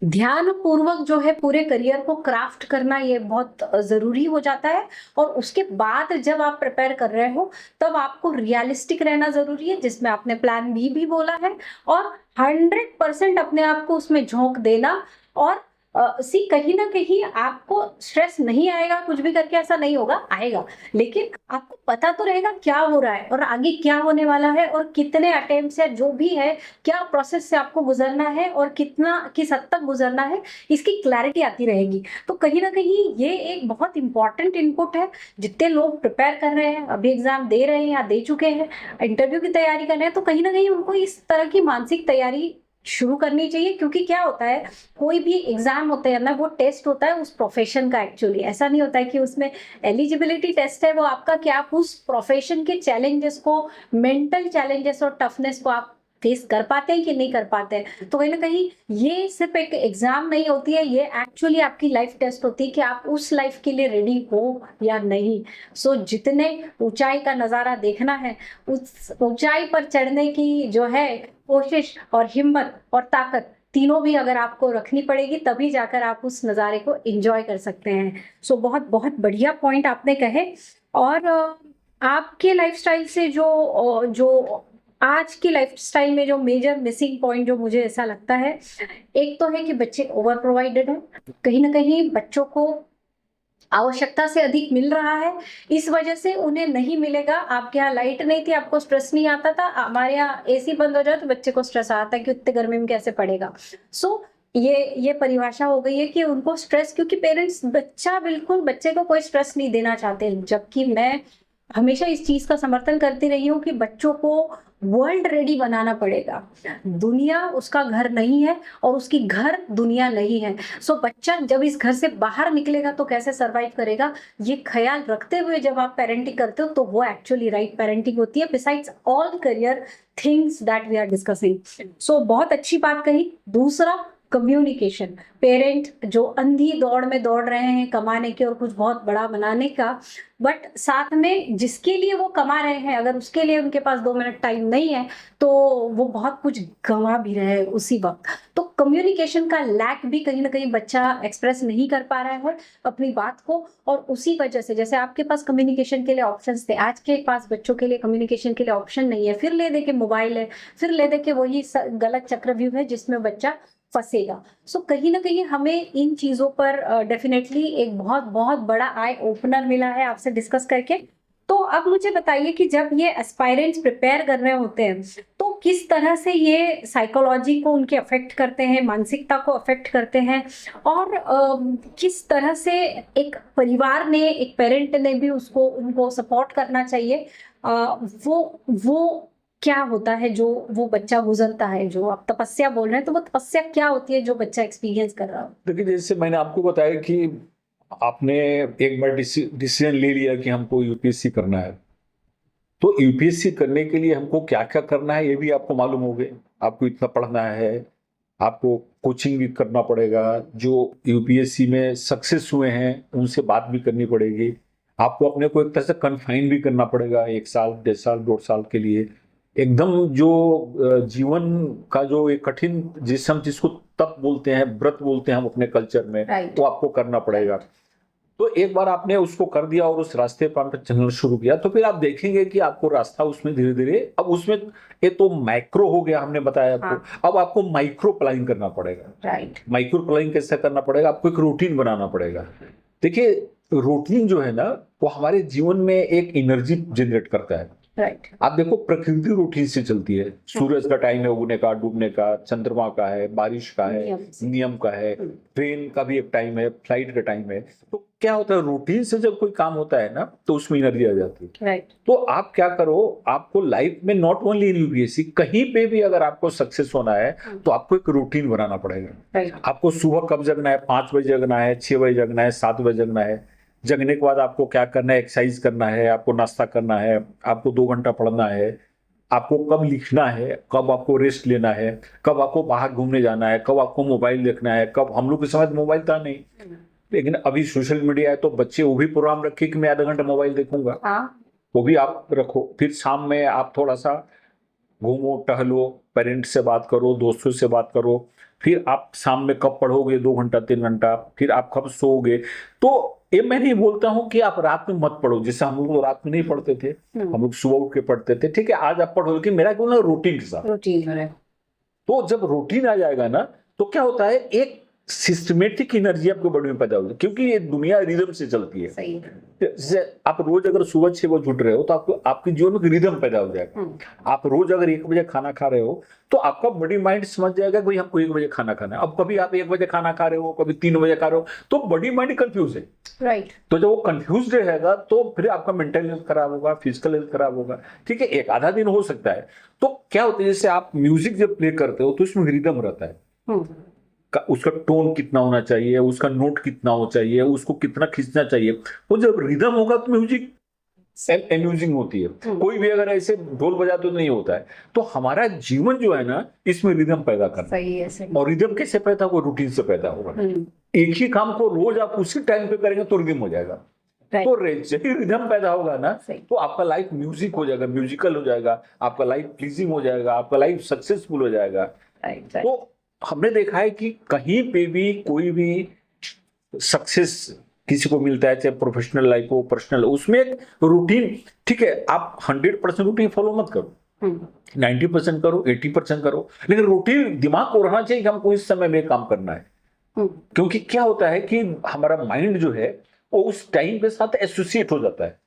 ध्यान पूर्वक जो है पूरे करियर को क्राफ्ट करना ये बहुत जरूरी हो जाता है। और उसके बाद जब आप प्रिपेयर कर रहे हो तब आपको रियलिस्टिक रहना जरूरी है, जिसमें आपने प्लान बी भी बोला है, और 100% अपने आप को उसमें झोंक देना। और कहीं ना कहीं आपको स्ट्रेस नहीं आएगा कुछ भी करके, ऐसा नहीं होगा, आएगा, लेकिन आपको पता तो रहेगा क्या हो रहा है और आगे क्या होने वाला है और कितने अटेम्प्ट्स या जो भी है क्या प्रोसेस से आपको गुजरना है और कितना किस हद तक गुजरना है, इसकी क्लैरिटी आती रहेगी। तो कहीं ना कहीं ये एक बहुत इंपॉर्टेंट इनपुट है। जितने लोग प्रिपेयर कर रहे हैं, अभी एग्जाम दे रहे हैं या दे चुके हैं, इंटरव्यू की तैयारी कर रहे हैं, तो कहीं ना कहीं उनको इस तरह की मानसिक तैयारी शुरू करनी चाहिए। क्योंकि क्या होता है, कोई भी एग्जाम होता है ना, वो टेस्ट होता है उस प्रोफेशन का। एक्चुअली ऐसा नहीं होता है कि उसमें एलिजिबिलिटी टेस्ट है वो आपका, क्या आप उस प्रोफेशन के चैलेंजेस को, मेंटल चैलेंजेस और टफनेस को आप फेस कर पाते हैं कि नहीं कर पाते हैं। तो कहीं ना कहीं ये सिर्फ एक एग्जाम नहीं होती है, ये एक्चुअली आपकी लाइफ टेस्ट होती है कि आप उस लाइफ के लिए रेडी हो या नहीं। सो जितने ऊंचाई का नज़ारा देखना है, उस ऊंचाई पर चढ़ने की जो है कोशिश और हिम्मत और ताकत तीनों भी अगर आपको रखनी पड़ेगी, तभी जाकर आप उस नज़ारे को एंजॉय कर सकते हैं। सो बहुत बहुत बढ़िया पॉइंट आपने कहे। और आपके लाइफस्टाइल से जो आज की लाइफस्टाइल में जो मेजर मिसिंग पॉइंट जो मुझे ऐसा लगता है, एक तो है कि बच्चे ओवर प्रोवाइडेड हैं। कहीं ना कहीं बच्चों को आवश्यकता से अधिक मिल रहा है, इस वजह से उन्हें नहीं मिलेगा। आपके यहाँ लाइट नहीं थी, आपको स्ट्रेस नहीं आता था, हमारे यहाँ AC बंद हो जाए तो बच्चे को स्ट्रेस आता है कि इतने गर्मी में कैसे पढ़ेगा। सो ये परिभाषा हो गई है कि उनको स्ट्रेस, क्योंकि पेरेंट्स बिल्कुल बच्चे को कोई स्ट्रेस नहीं देना चाहते। जबकि मैं हमेशा इस चीज का समर्थन करती रही हूँ कि बच्चों को वर्ल्ड रेडी बनाना पड़ेगा। दुनिया उसका घर नहीं है और उसकी घर दुनिया नहीं है। सो बच्चा जब इस घर से बाहर निकलेगा तो कैसे सरवाइव करेगा, ये ख्याल रखते हुए जब आप पेरेंटिंग करते हो तो वो एक्चुअली राइट पेरेंटिंग होती है, besides all career things that we are discussing. So बहुत अच्छी बात कही। दूसरा, कम्युनिकेशन। पेरेंट जो अंधी दौड़ में दौड़ रहे हैं कमाने की और कुछ बहुत बड़ा बनाने का, बट साथ में जिसके लिए वो कमा रहे हैं, अगर उसके लिए उनके पास 2 मिनट टाइम नहीं है तो वो बहुत कुछ गंवा भी रहे हैं उसी वक्त। तो कम्युनिकेशन का लैक भी कहीं ना कहीं बच्चा एक्सप्रेस नहीं कर पा रहा है अपनी बात को, और उसी वजह से जैसे आपके पास कम्युनिकेशन के लिए ऑप्शंस थे, आज के पास बच्चों के लिए कम्युनिकेशन के लिए ऑप्शन नहीं है। फिर ले दे के मोबाइल है, फिर ले दे के वही गलत चक्रव्यूह है जिसमें बच्चा फंसेगा। सो कहीं ना कहीं हमें इन चीजों पर डेफिनेटली एक बहुत बहुत बड़ा आई ओपनर मिला है आपसे डिस्कस करके। तो अब मुझे बताइए कि जब ये एस्पायरेंट्स प्रिपेयर कर रहे होते हैं तो किस तरह से ये साइकोलॉजी को उनके अफेक्ट करते हैं, मानसिकता को अफेक्ट करते हैं, और किस तरह से एक परिवार ने, एक पेरेंट ने भी उसको उनको सपोर्ट करना चाहिए, वो क्या होता है जो वो बच्चा गुजरता है। जो आप तपस्या बोल रहे हैं, तो वो तपस्या क्या होती है जो बच्चा एक्सपीरियंस कर रहा हो?
देखिए, जैसे मैंने आपको बताया कि आपने एक बार डिसीजन ले लिया कि हमको यूपीएससी करना है, तो यूपीएससी करने के लिए हमको क्या क्या करना है ये भी आपको मालूम हो गया। आपको इतना पढ़ना है, आपको कोचिंग भी करना पड़ेगा, जो यूपीएससी में सक्सेस हुए हैं उनसे बात भी करनी पड़ेगी, आपको अपने को एक तरह से कन्फाइन भी करना पड़ेगा 1 साल 1.5 साल 2 साल के लिए। एकदम जो जीवन का जो एक कठिन, जिस हम जिसको तप बोलते हैं, व्रत बोलते हैं हम अपने कल्चर में,
Right.
वो आपको करना पड़ेगा। तो एक बार आपने उसको कर दिया और उस रास्ते पर आपने चलना शुरू किया, तो फिर आप देखेंगे कि आपको रास्ता उसमें धीरे धीरे, अब उसमें ये तो माइक्रो हो गया, हमने बताया आपको।
हाँ.
अब आपको माइक्रो प्लानिंग करना पड़ेगा।
राइट।
माइक्रो प्लानिंग कैसे करना पड़ेगा? आपको एक रूटीन बनाना पड़ेगा। देखिए, रूटीन जो है ना, वो हमारे जीवन में एक एनर्जी जनरेट करता है।
राइट।
आप देखो, प्रकृति रूटीन से चलती है। सूरज का टाइम है उगने का, डूबने का, चंद्रमा का है, बारिश का है, नियम का है, ट्रेन का भी एक टाइम है, फ्लाइट का टाइम है। तो क्या होता है, रूटीन से जब कोई काम होता है ना, तो उसमें एनर्जी आ जाती है।
राइट।
तो आप क्या करो, आपको लाइफ में नॉट ओनली इन यूपीएससी, कहीं पे भी अगर आपको सक्सेस होना है तो आपको एक रूटीन बनाना पड़ेगा।
राइट।
आपको सुबह कब जगना है? 5 बजे जगना है, 6 बजे जगना है, 7 बजे जगना है। जगने के बाद आपको क्या करना है? एक्सरसाइज करना है, आपको नाश्ता करना है, आपको 2 घंटा पढ़ना है, आपको कब लिखना है, कब आपको रेस्ट लेना है, कब आपको बाहर घूमने जाना है, कब आपको मोबाइल देखना है, कब। हम लोग के समय मोबाइल था नहीं, लेकिन अभी सोशल मीडिया है, तो बच्चे वो भी प्रोग्राम रखे कि मैं आधा घंटा मोबाइल देखूंगा।
हाँ।
वो भी आप रखो। फिर शाम में आप थोड़ा सा घूमो, टहलो, पेरेंट्स से बात करो, दोस्तों से बात करो। फिर आप शाम में कब पढ़ोगे? 2 घंटा 3 घंटा। फिर आप कब सोओगे? तो ये मैं नहीं बोलता हूं कि आप रात में मत पढ़ो, जैसे हम लोग रात में नहीं पढ़ते थे, हम लोग सुबह उठ के पढ़ते थे। ठीक है, आज आप पढ़ो, लेकिन मेरा क्यों ना रूटीन के साथ।
रूटीन है।
तो जब रूटीन आ जाएगा ना, तो क्या होता है, एक सिस्टमेटिक एनर्जी आपके बॉडी में पैदा होगी, क्योंकि ये दुनिया रिदम से चलती है।
सही।
जैसे आप रोज अगर सुबह 6 बजे उठ रहे हो, तो आपको आपके जीवन में रिदम पैदा हो जाएगा। आप रोज अगर 1 बजे खाना खा रहे हो, तो आपका बॉडी माइंड समझ जाएगा कि हमको 1 बजे खाना खाना है। अब कभी आप 1 बजे खाना खा रहे हो, कभी 3 बजे खा रहे हो, तो बॉडी माइंड कंफ्यूज है।
राइट।
तो जब वो कंफ्यूज रहेगा, तो फिर आपका मेंटल हेल्थ खराब होगा, फिजिकल हेल्थ खराब होगा। ठीक है, एक आधा दिन हो सकता है। तो क्या होता है, जैसे आप म्यूजिक जब प्ले करते हो, तो उसमें रिदम रहता है। उसका टोन कितना होना चाहिए, उसका नोट कितना होना चाहिए, उसको कितना खींचना चाहिए। वो जब रिदम होगा तो म्यूजिक एम्यूजिंग होती है। कोई भी अगर ऐसे ढोल बजा तो नहीं होता है। तो हमारा जीवन जो है ना, इसमें रिदम पैदा करना।
सही है। सही।
और रिदम कैसे पैदा होगा? रूटीन से पैदा होगा। एक ही काम को रोज आप उसी टाइम पे करेंगे तो रिदम हो जाएगा। तो जब रिदम पैदा होगा ना, तो आपका लाइफ म्यूजिक हो जाएगा, म्यूजिकल हो जाएगा, आपका लाइफ प्लीजिंग हो जाएगा, आपका लाइफ सक्सेसफुल हो जाएगा। तो हमने देखा है कि कहीं पे भी कोई भी सक्सेस किसी को मिलता है, चाहे प्रोफेशनल लाइफ हो, पर्सनल, उसमें एक रूटीन। ठीक है, आप 100% रूटीन फॉलो मत करो, 90% करो, 80% करो, लेकिन रूटीन दिमाग को रहना चाहिए कि हमको इस समय में काम करना है। क्योंकि क्या होता है कि हमारा माइंड जो है, वो उस टाइम के साथ एसोसिएट हो जाता है।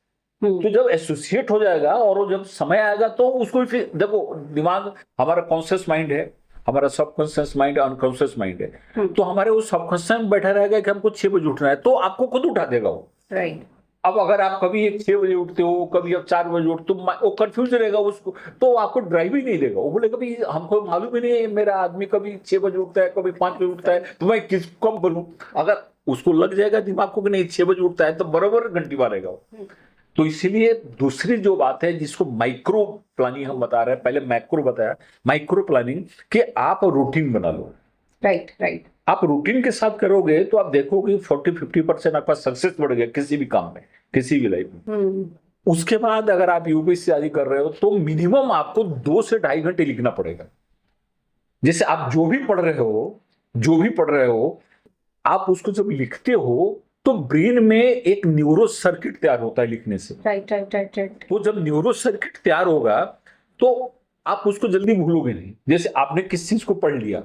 तो जब एसोसिएट हो जाएगा और वो जब समय आएगा, तो उसको फिर देखो, दिमाग हमारा कॉन्शियस माइंड है, हमारा सबकॉन्शियस माइंड, अनकॉन्शियस माइंड है। तो हमारे वो सबकॉन्शियस में बैठा रहेगा कि हमको 6 बजे उठना है, तो आपको खुद उठा देगा वो।
राइट।
अब अगर आप कभी 6 बजे उठते हो, कभी आप 4 बजे उठते हो, वो कंफ्यूज रहेगा उसको, तो आपको ड्राइव ही नहीं देगा। वो बोलेगा भाई हमको मालूम ही नहीं है, मेरा आदमी कभी 6 बजे उठता है, कभी 5 बजे उठता है, तो मैं किसको बोलूं? अगर उसको लग जाएगा दिमाग को कि नहीं 6 बजे उठता है, तो बराबर घंटी मारेगा वो। तो इसीलिए दूसरी जो बात है, जिसको माइक्रो प्लानिंग हम बता रहे हैं, पहले मैक्रो बताया, माइक्रो प्लानिंग, कि आप रूटीन बना लो।
राइट। राइट।
आप रूटीन के साथ करोगे तो आप देखोगे 40-50% आपका सक्सेस बढ़ गया किसी भी काम में, किसी भी लाइफ में। उसके बाद अगर आप यूपीएससी आदि कर रहे हो, तो मिनिमम आपको 2 से 2.5 घंटे लिखना पड़ेगा। जैसे आप जो भी पढ़ रहे हो, आप उसको जब लिखते हो, तो ब्रेन में एक न्यूरो सर्किट तैयार होता है लिखने से।
राइट। राइट। राइट। राइट।
तो जब न्यूरो सर्किट तैयार होगा, तो आप उसको जल्दी भूलोगे नहीं। जैसे आपने किस चीज को पढ़ लिया,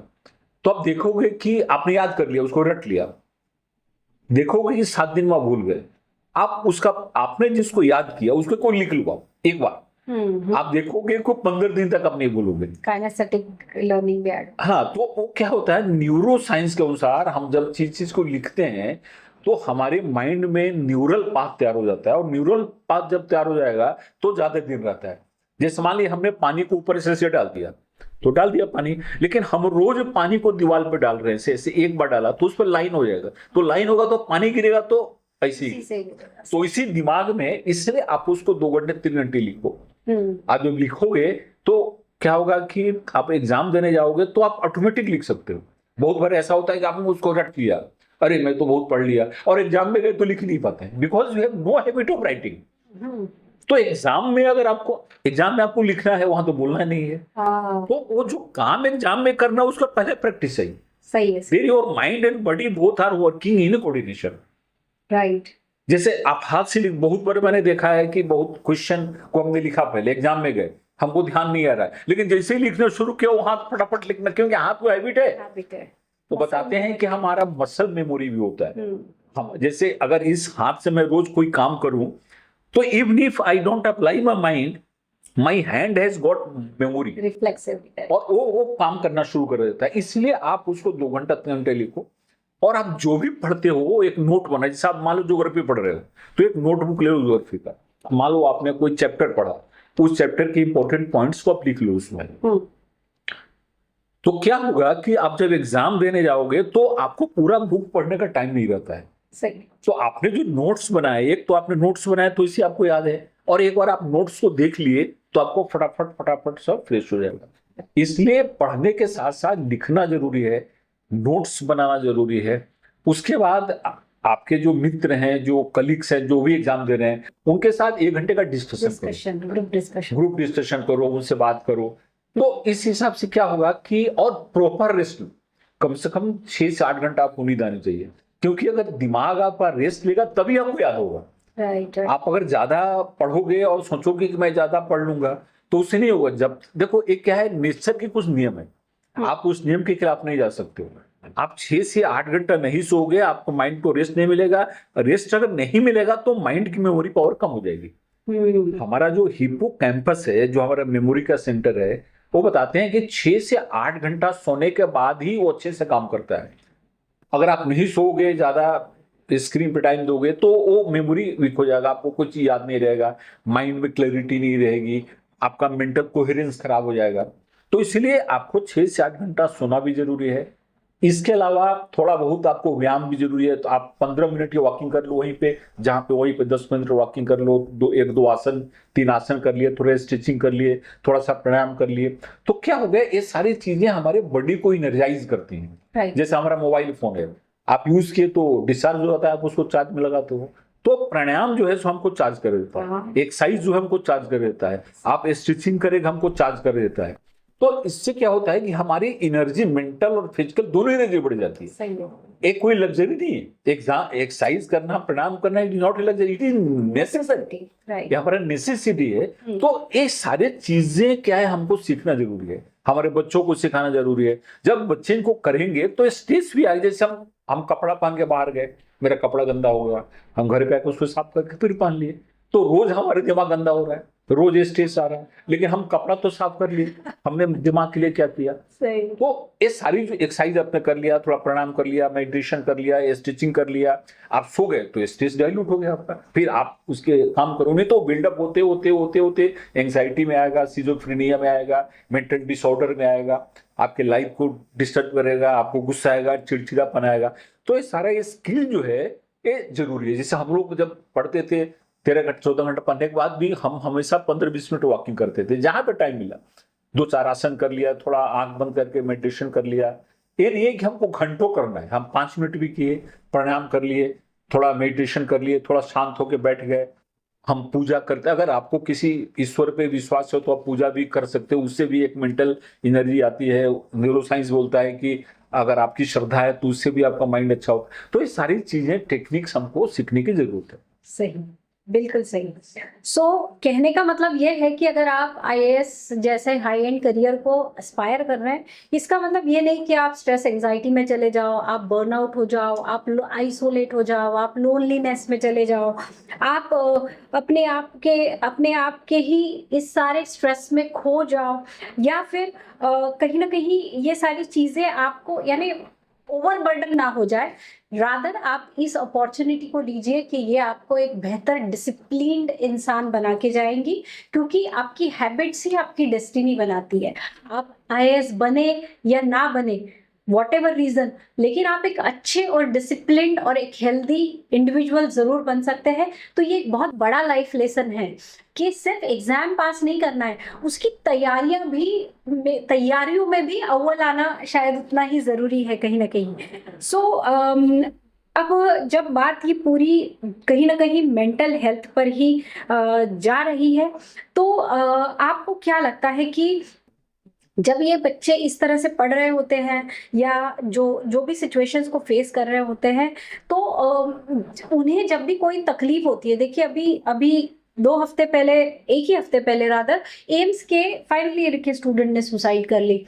तो आप देखोगे कि आपने याद कर लिया, उसको रट लिया, देखोगे कि 7 दिन में भूल गए। आप उसका, आपने जिसको याद किया उसको कोई लिख लो आप एक बार, आप देखोगे को 15 दिन तक आप नहीं बोलोगे।
काइनेस्थेटिक लर्निंग भी ऐड।
हाँ, तो वो क्या होता है, न्यूरो साइंस के अनुसार हम जब चीज को लिखते हैं तो हमारे माइंड में न्यूरल पाथ तैयार हो जाता है, और न्यूरल पाथ जब तैयार हो जाएगा तो ज्यादा दिन रहता है। जैसे मान लीजिए हमने पानी को ऊपर से डाल दिया, तो डाल दिया पानी, लेकिन हम रोज पानी को दीवार पे डाल रहे हैं, ऐसे एक बार डाला तो उस पर लाइन हो जाएगा, तो लाइन होगा तो पानी गिरेगा, तो ऐसी। तो इसी दिमाग में, इसलिए आप उसको 2 घंटे 3 घंटे लिखो। आप जब लिखोगे तो क्या होगा कि आप एग्जाम देने जाओगे तो आप ऑटोमेटिक लिख सकते हो। बहुत बार ऐसा होता है कि आपने उसको रट लिया, अरे मैं तो बहुत पढ़ लिया, और एग्जाम में गए तो लिख नहीं पाते, because you have no habit of writing. तो एग्जाम में आपको लिखना है, वहां तो बोलना नहीं है। तो वो जो काम एग्जाम में करना है उसका पहले प्रैक्टिस है।
सही है।
फिर your mind and body both are working in coordination.
Right.
जैसे आप हाथ से बहुत बार मैंने देखा है कि बहुत क्वेश्चन को हमने लिखा, पहले एग्जाम में गए, हमको ध्यान नहीं आ रहा है, लेकिन जैसे ही लिखना शुरू किया वो हाथ फटाफट लिखना, क्योंकि हाथ को हैबिट है। तो बताते हैं कि हमारा मसल मेमोरी भी होता है। हम जैसे अगर इस हाथ से मैं रोज कोई काम करूं, तो even if I don't apply my mind, my hand has got memory,
reflexive,
और वो काम करना शुरू कर देता है। इसलिए आप उसको 2 घंटा 3 घंटे लिखो, और आप जो भी पढ़ते हो एक नोट बनाए। जैसे आप मान लो ज्योग्राफी पढ़ रहे हो तो एक नोटबुक ले लो ज्योग्राफी का, मान लो आपने कोई चैप्टर पढ़ा, तो उस चैप्टर के इंपॉर्टेंट पॉइंट्स को आप लिख लो उसमें। तो क्या होगा कि आप जब एग्जाम देने जाओगे तो आपको पूरा बुक पढ़ने का टाइम नहीं रहता है।
सही।
तो आपने जो नोट्स बनाए, एक तो आपने नोट्स बनाए तो इसी आपको याद है, और एक बार आप नोट्स को देख लिए तो आपको फटाफट सब फ्रेश हो जाएगा। इसलिए पढ़ने के साथ साथ लिखना जरूरी है, नोट्स बनाना जरूरी है। उसके बाद आपके जो मित्र हैं, जो कलीग्स हैं, जो भी एग्जाम दे रहे हैं, उनके साथ 1 घंटे का डिस्कशन करो, ग्रुप डिस्कशन करो, उनसे बात करो। तो इस हिसाब से क्या होगा कि, और प्रॉपर रेस्ट, कम से कम 6 से 8 घंटा आपको नींद आनी चाहिए, क्योंकि अगर दिमाग आपका रेस्ट लेगा तभी आपको याद होगा।
राइट।
आप अगर ज्यादा पढ़ोगे और सोचोगे कि मैं ज्यादा पढ़ लूंगा, तो उससे नहीं होगा। जब देखो, एक क्या है, नेचर के कुछ नियम है, आप उस नियम के खिलाफ नहीं जा सकते हो। आप 6 से 8 घंटा नहीं सोओगे, आपको माइंड को रेस्ट नहीं मिलेगा। रेस्ट अगर नहीं मिलेगा तो माइंड की मेमोरी पावर कम हो जाएगी। हमारा जो हिप्पोकैम्पस है, जो हमारा मेमोरी का सेंटर है, वो बताते हैं कि 6 से 8 घंटा सोने के बाद ही वो अच्छे से काम करता है। अगर आप नहीं सोओगे, ज्यादा स्क्रीन पे टाइम दोगे, तो वो मेमोरी वीक हो जाएगा, आपको कुछ याद नहीं रहेगा, माइंड में क्लैरिटी नहीं रहेगी, आपका मेंटल कोहेरेंस खराब हो जाएगा। तो इसलिए आपको 6 से 8 घंटा सोना भी जरूरी है। इसके अलावा थोड़ा बहुत आपको व्यायाम भी जरूरी है। तो आप 15 मिनट की वॉकिंग कर लो वहीं पे, जहाँ पे वहीं पे 10 मिनट वॉकिंग कर लो, 1-2 आसन 3 आसन कर लिए, थोड़े स्ट्रेचिंग कर लिए, थोड़ा सा प्राणायाम कर लिए। तो क्या हो गया, ये सारी चीजें हमारे बॉडी को इनर्जाइज करती हैं। जैसे हमारा मोबाइल फोन है, आप यूज किए तो डिस्चार्ज हो जाता है, आप उसको चार्ज में लगाते हो। तो प्राणायाम जो है सो हमको चार्ज कर देता है, एक्सरसाइज जो है हमको चार्ज कर देता है, आप स्ट्रेचिंग करेगा हमको चार्ज कर देता है। तो इससे क्या होता है कि हमारी एनर्जी, मेंटल और फिजिकल दोनों एनर्जी बढ़ जाती है।
सही है।
एक कोई लग्जरी नहीं है, एक्सरसाइज करना, प्राणायाम करना, it is not a luxury, it is necessity. ये हमारा नेसेसिटी है। तो ये सारे चीजें क्या है, हमको सीखना जरूरी है, हमारे बच्चों को सिखाना जरूरी है। जब बच्चे इनको करेंगे तो स्ट्रेस भी आएगा। जैसे हम कपड़ा पहन के बाहर गए, मेरा कपड़ा गंदा हो गया, हम घर पे आके उसको साफ करके फिर पहन लिए, तो रोज हमारे दिमाग गंदा हो रहा है, रोज स्ट्रेस आ रहा है, लेकिन हम कपड़ा तो साफ कर लिए, हमने दिमाग के लिए क्या किया।
सही।
तो ये सारी जो एक्सरसाइज आपने कर लिया, थोड़ा प्राणायाम कर लिया, मेडिटेशन कर लिया, स्टिचिंग कर लिया, आप सो गए तो स्ट्रेस डाइल्यूट हो गया आपका। फिर आप उसके काम करो, नहीं तो बिल्डअप होते होते होते होते एंग्जाइटी में आएगा, सिजोफ्रेनिया में आएगा, मेंटल डिसऑर्डर में आएगा, आपके लाइफ को डिस्टर्ब करेगा, आपको गुस्सा आएगा, चिड़चिड़ापन आएगा। तो ये सारा ये स्किल जो है ये जरूरी है। जैसे हम लोग जब पढ़ते थे 13 घंटे 14 घंटे पढ़ने के बाद भी हम हमेशा 15-20 मिनट वॉकिंग करते थे, जहां पे टाइम मिला, 2-4 आसन कर लिया, थोड़ा आंख बंद करके मेडिटेशन कर लिया। ये नहीं है कि हमको घंटों करना है, हम 5 मिनट भी किए, प्राणायाम कर लिए, थोड़ा मेडिटेशन कर लिए, थोड़ा शांत होकर बैठ गए, हम पूजा करते। अगर आपको किसी ईश्वर पे विश्वास हो तो आप पूजा भी कर सकते हो, उससे भी एक मेंटल एनर्जी आती है। न्यूरोसाइंस बोलता है कि अगर आपकी श्रद्धा है तो उससे भी आपका माइंड अच्छा हो। तो ये सारी चीजें, टेक्निक्स हमको सीखने की जरूरत है।
सही। बिल्कुल सही। सो कहने का मतलब ये है कि अगर आप आईएएस जैसे हाई एंड करियर को एस्पायर कर रहे हैं, इसका मतलब ये नहीं कि आप स्ट्रेस एंजाइटी में चले जाओ, आप बर्नआउट हो जाओ, आप आइसोलेट हो जाओ, आप लोनलीनेस में चले जाओ, आप अपने आप के ही इस सारे स्ट्रेस में खो जाओ, या फिर कहीं ना कहीं ये सारी चीजें आपको यानी ओवरबर्डन ना हो जाए। रादर आप इस अपॉर्चुनिटी को लीजिए कि ये आपको एक बेहतर डिसिप्लिन्ड इंसान बना के जाएंगी, क्योंकि आपकी हैबिट्स ही आपकी डेस्टिनी बनाती है। आप आईएएस बने या ना बने, वॉट एवर रीजन, लेकिन आप एक अच्छे और डिसिप्लिन्ड और एक हेल्दी इंडिविजुअल जरूर बन सकते हैं। तो ये एक बहुत बड़ा लाइफ लेसन है कि सिर्फ एग्जाम पास नहीं करना है, उसकी तैयारियों में भी अव्वल आना शायद उतना ही जरूरी है कहीं ना कहीं। सो अब जब बात ये पूरी कहीं ना कहीं मेंटल हेल्थ पर ही जा रही है, तो आपको क्या लगता है कि जब ये बच्चे इस तरह से पढ़ रहे होते हैं या जो भी सिचुएशंस को फेस कर रहे होते हैं, तो उन्हें जब भी कोई तकलीफ होती है, देखिए अभी 2 हफ्ते पहले, एक ही हफ्ते पहले रादर, एम्स के फाइनल ईयर के स्टूडेंट ने सुसाइड कर ली।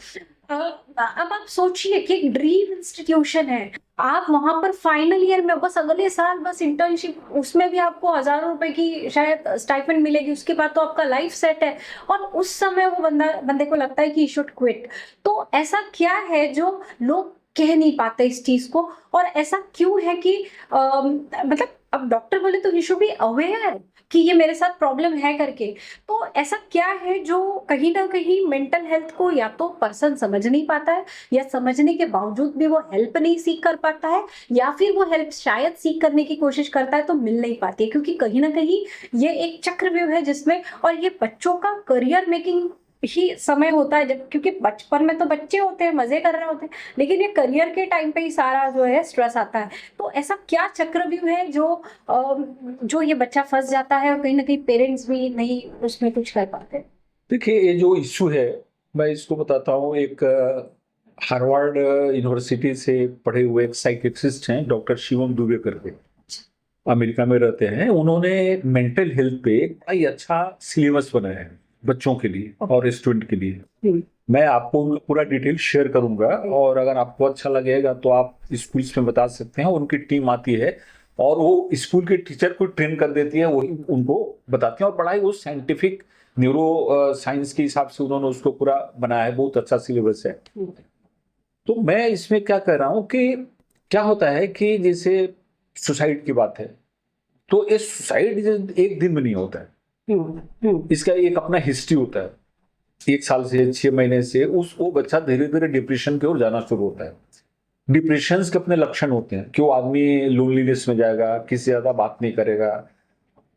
अब आप सोचिए कि एक ड्रीम इंस्टीट्यूशन है, आप वहां पर फाइनल ईयर में बस अगले साल बस इंटर्नशिप, उसमें भी आपको हजारों रुपए की शायद स्टाइपेंड मिलेगी, उसके बाद तो आपका लाइफ सेट है, और उस समय वो बंदे को लगता है कि शुड क्विट। तो ऐसा क्या है जो लोग कह नहीं पाते इस चीज को, और ऐसा क्यों है कि मतलब अब डॉक्टर बोले तो ही शुड बी अवेयर कि ये मेरे साथ प्रॉब्लम है करके। तो ऐसा क्या है जो कहीं ना कहीं मेंटल हेल्थ को या तो पर्सन समझ नहीं पाता है, या समझने के बावजूद भी वो हेल्प नहीं सीख कर पाता है, या फिर वो हेल्प शायद सीख करने की कोशिश करता है तो मिल नहीं पाती है, क्योंकि कहीं ना कहीं ये एक चक्रव्यूह है जिसमें, और ये बच्चों का करियर मेकिंग ही समय होता है, जब क्योंकि बचपन में तो बच्चे होते हैं, मजे कर रहे होते हैं, लेकिन ये करियर के टाइम पे ही सारा जो है स्ट्रेस आता है। तो ऐसा क्या चक्रव्यूह है जो ये बच्चा फंस जाता है और कहीं ना कहीं पेरेंट्स भी नहीं उसमें कुछ कर पाते?
देखिए, ये जो इश्यू है मैं इसको बताता हूँ। एक हार्वर्ड यूनिवर्सिटी से पढ़े हुए एक साइकियाट्रिस्ट हैं, डॉक्टर शिवम दुबे करके, अमेरिका में रहते हैं। उन्होंने मेंटल हेल्थ पे एक बड़ा ही अच्छा सिलेबस बनाया है बच्चों के लिए और स्टूडेंट के लिए। मैं आपको उनका पूरा डिटेल शेयर करूंगा, और अगर आपको अच्छा लगेगा तो आप स्कूल्स में बता सकते हैं। उनकी टीम आती है और वो स्कूल के टीचर को ट्रेन कर देती है, वही उनको बताते हैं, और बड़ा ही वो साइंटिफिक न्यूरो साइंस के हिसाब से उन्होंने उसको पूरा बनाया है। बहुत अच्छा सिलेबस है। तो मैं इसमें क्या कह रहा हूँ कि क्या होता है कि जैसे सुसाइड की बात है, तो ये सुसाइड एक दिन में नहीं होता है। इसका एक अपना हिस्ट्री होता है। 1 साल से 6 महीने से वो बच्चा धीरे धीरे डिप्रेशन की ओर जाना शुरू होता है। डिप्रेशन के अपने लक्षण होते हैं कि वो आदमी लोनलीनेस में जाएगा, किसी से ज्यादा बात नहीं करेगा,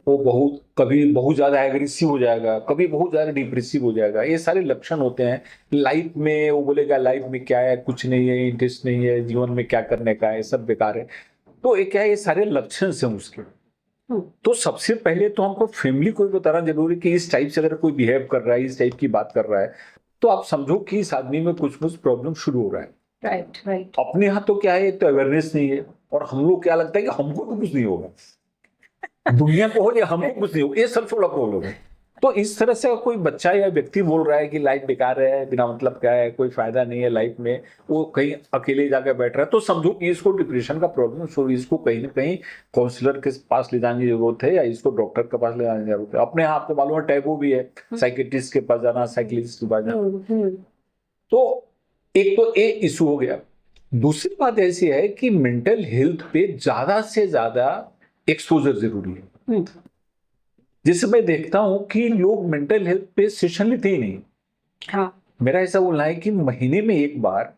वो कभी बहुत ज्यादा एग्रेसिव हो जाएगा, कभी बहुत ज्यादा डिप्रेसिव हो जाएगा। ये सारे लक्षण होते हैं। लाइफ में वो बोलेगा लाइफ में क्या है, कुछ नहीं है, इंटरेस्ट नहीं है, जीवन में क्या करने का है, सब बेकार है। तो ये क्या है, ये सारे लक्षण हैं उसके। तो सबसे पहले तो हमको फैमिली को भी बताना जरूरी कि इस टाइप से अगर कोई बिहेव कर रहा है, इस टाइप की बात कर रहा है, तो आप समझो कि इस आदमी में कुछ प्रॉब्लम शुरू हो रहा है।
राइट।
अपने यहाँ तो क्या है, एक तो अवेयरनेस नहीं है, और हम लोग क्या लगता है कि हमको तो कुछ नहीं होगा, दुनिया को हो या हमको कुछ नहीं होगा, ये सब थोड़ा प्रॉब्लम है। तो इस तरह से कोई बच्चा या व्यक्ति बोल रहा है कि लाइफ बेकार है, बिना मतलब क्या है, कोई फायदा नहीं है लाइफ में, वो कहीं अकेले जाकर बैठ रहा है, तो समझो कि इसको डिप्रेशन का प्रॉब्लम, सो इसको कहीं ना कहीं काउंसलर के पास ले जाने की जरूरत है, या इसको डॉक्टर के पास ले जाने की जरूरत है। अपने आप को मालूम है टैबू भी है साइकियाट्रिस्ट के पास जाना, साइकिलिस्ट के पास जाना। तो एक तो ये इशू हो गया। दूसरी बात ऐसी है कि मेंटल हेल्थ पे ज्यादा से ज्यादा एक्सपोजर जरूरी है। जैसे मैं देखता हूं कि लोग मेंटल हेल्थ पे सेशन लेते ही नहीं।
हाँ।
मेरा ऐसा बोलना है कि महीने में एक बार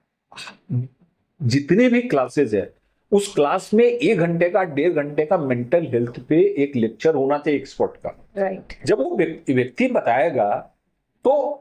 जितने भी क्लासेस है, उस क्लास में 1 घंटे का 1.5 घंटे का मेंटल हेल्थ पे एक लेक्चर होना चाहिए एक्सपर्ट का।
राइट।
जब वो व्यक्ति बताएगा तो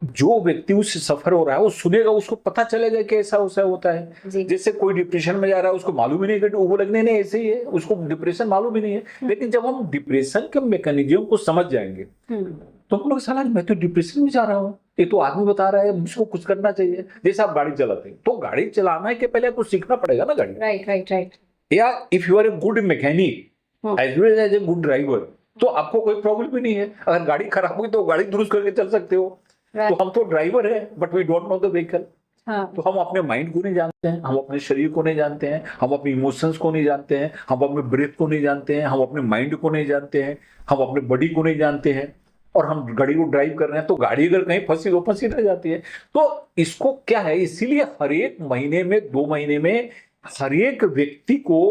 जो व्यक्ति उससे सफर हो रहा है वो सुनेगा, उसको पता चलेगा कि ऐसा वैसा होता है। जैसे कोई डिप्रेशन में जा रहा है, उसको मालूम ही नहीं कि वो लगने नहीं ऐसे ही है, उसको डिप्रेशन मालूम ही नहीं है। लेकिन जब हम डिप्रेशन के मैकेनिज्म को समझ जाएंगे तो हम लोग साला मैं तो डिप्रेशन में जा रहा हूँ, ये तो आदमी बता रहा है, मुझको कुछ करना चाहिए। जैसे आप गाड़ी चलाते हैं तो गाड़ी चलाना के पहले आपको सीखना पड़ेगा ना गाड़ी।
राइट।
या if you are a good mechanic as well as a good driver, तो आपको कोई प्रॉब्लम भी नहीं है। अगर गाड़ी खराब होगी तो गाड़ी दुरुस्त करके चल सकते हो। तो हम तो ड्राइवर है but we don't know the vehicle.
हाँ,
तो हम अपने माइंड को नहीं जानते हैं, हम अपने शरीर को नहीं जानते हैं, हम अपने इमोशंस को नहीं जानते हैं, हम अपने ब्रेथ को नहीं जानते हैं, हम अपने माइंड को नहीं जानते हैं, हम अपने बॉडी को नहीं जानते हैं, और हम गाड़ी को ड्राइव कर रहे हैं तो गाड़ी अगर कहीं फंसी तो फंसी रह जाती है। तो इसको क्या है, इसीलिए हर एक महीने में 2 महीने में हर एक व्यक्ति को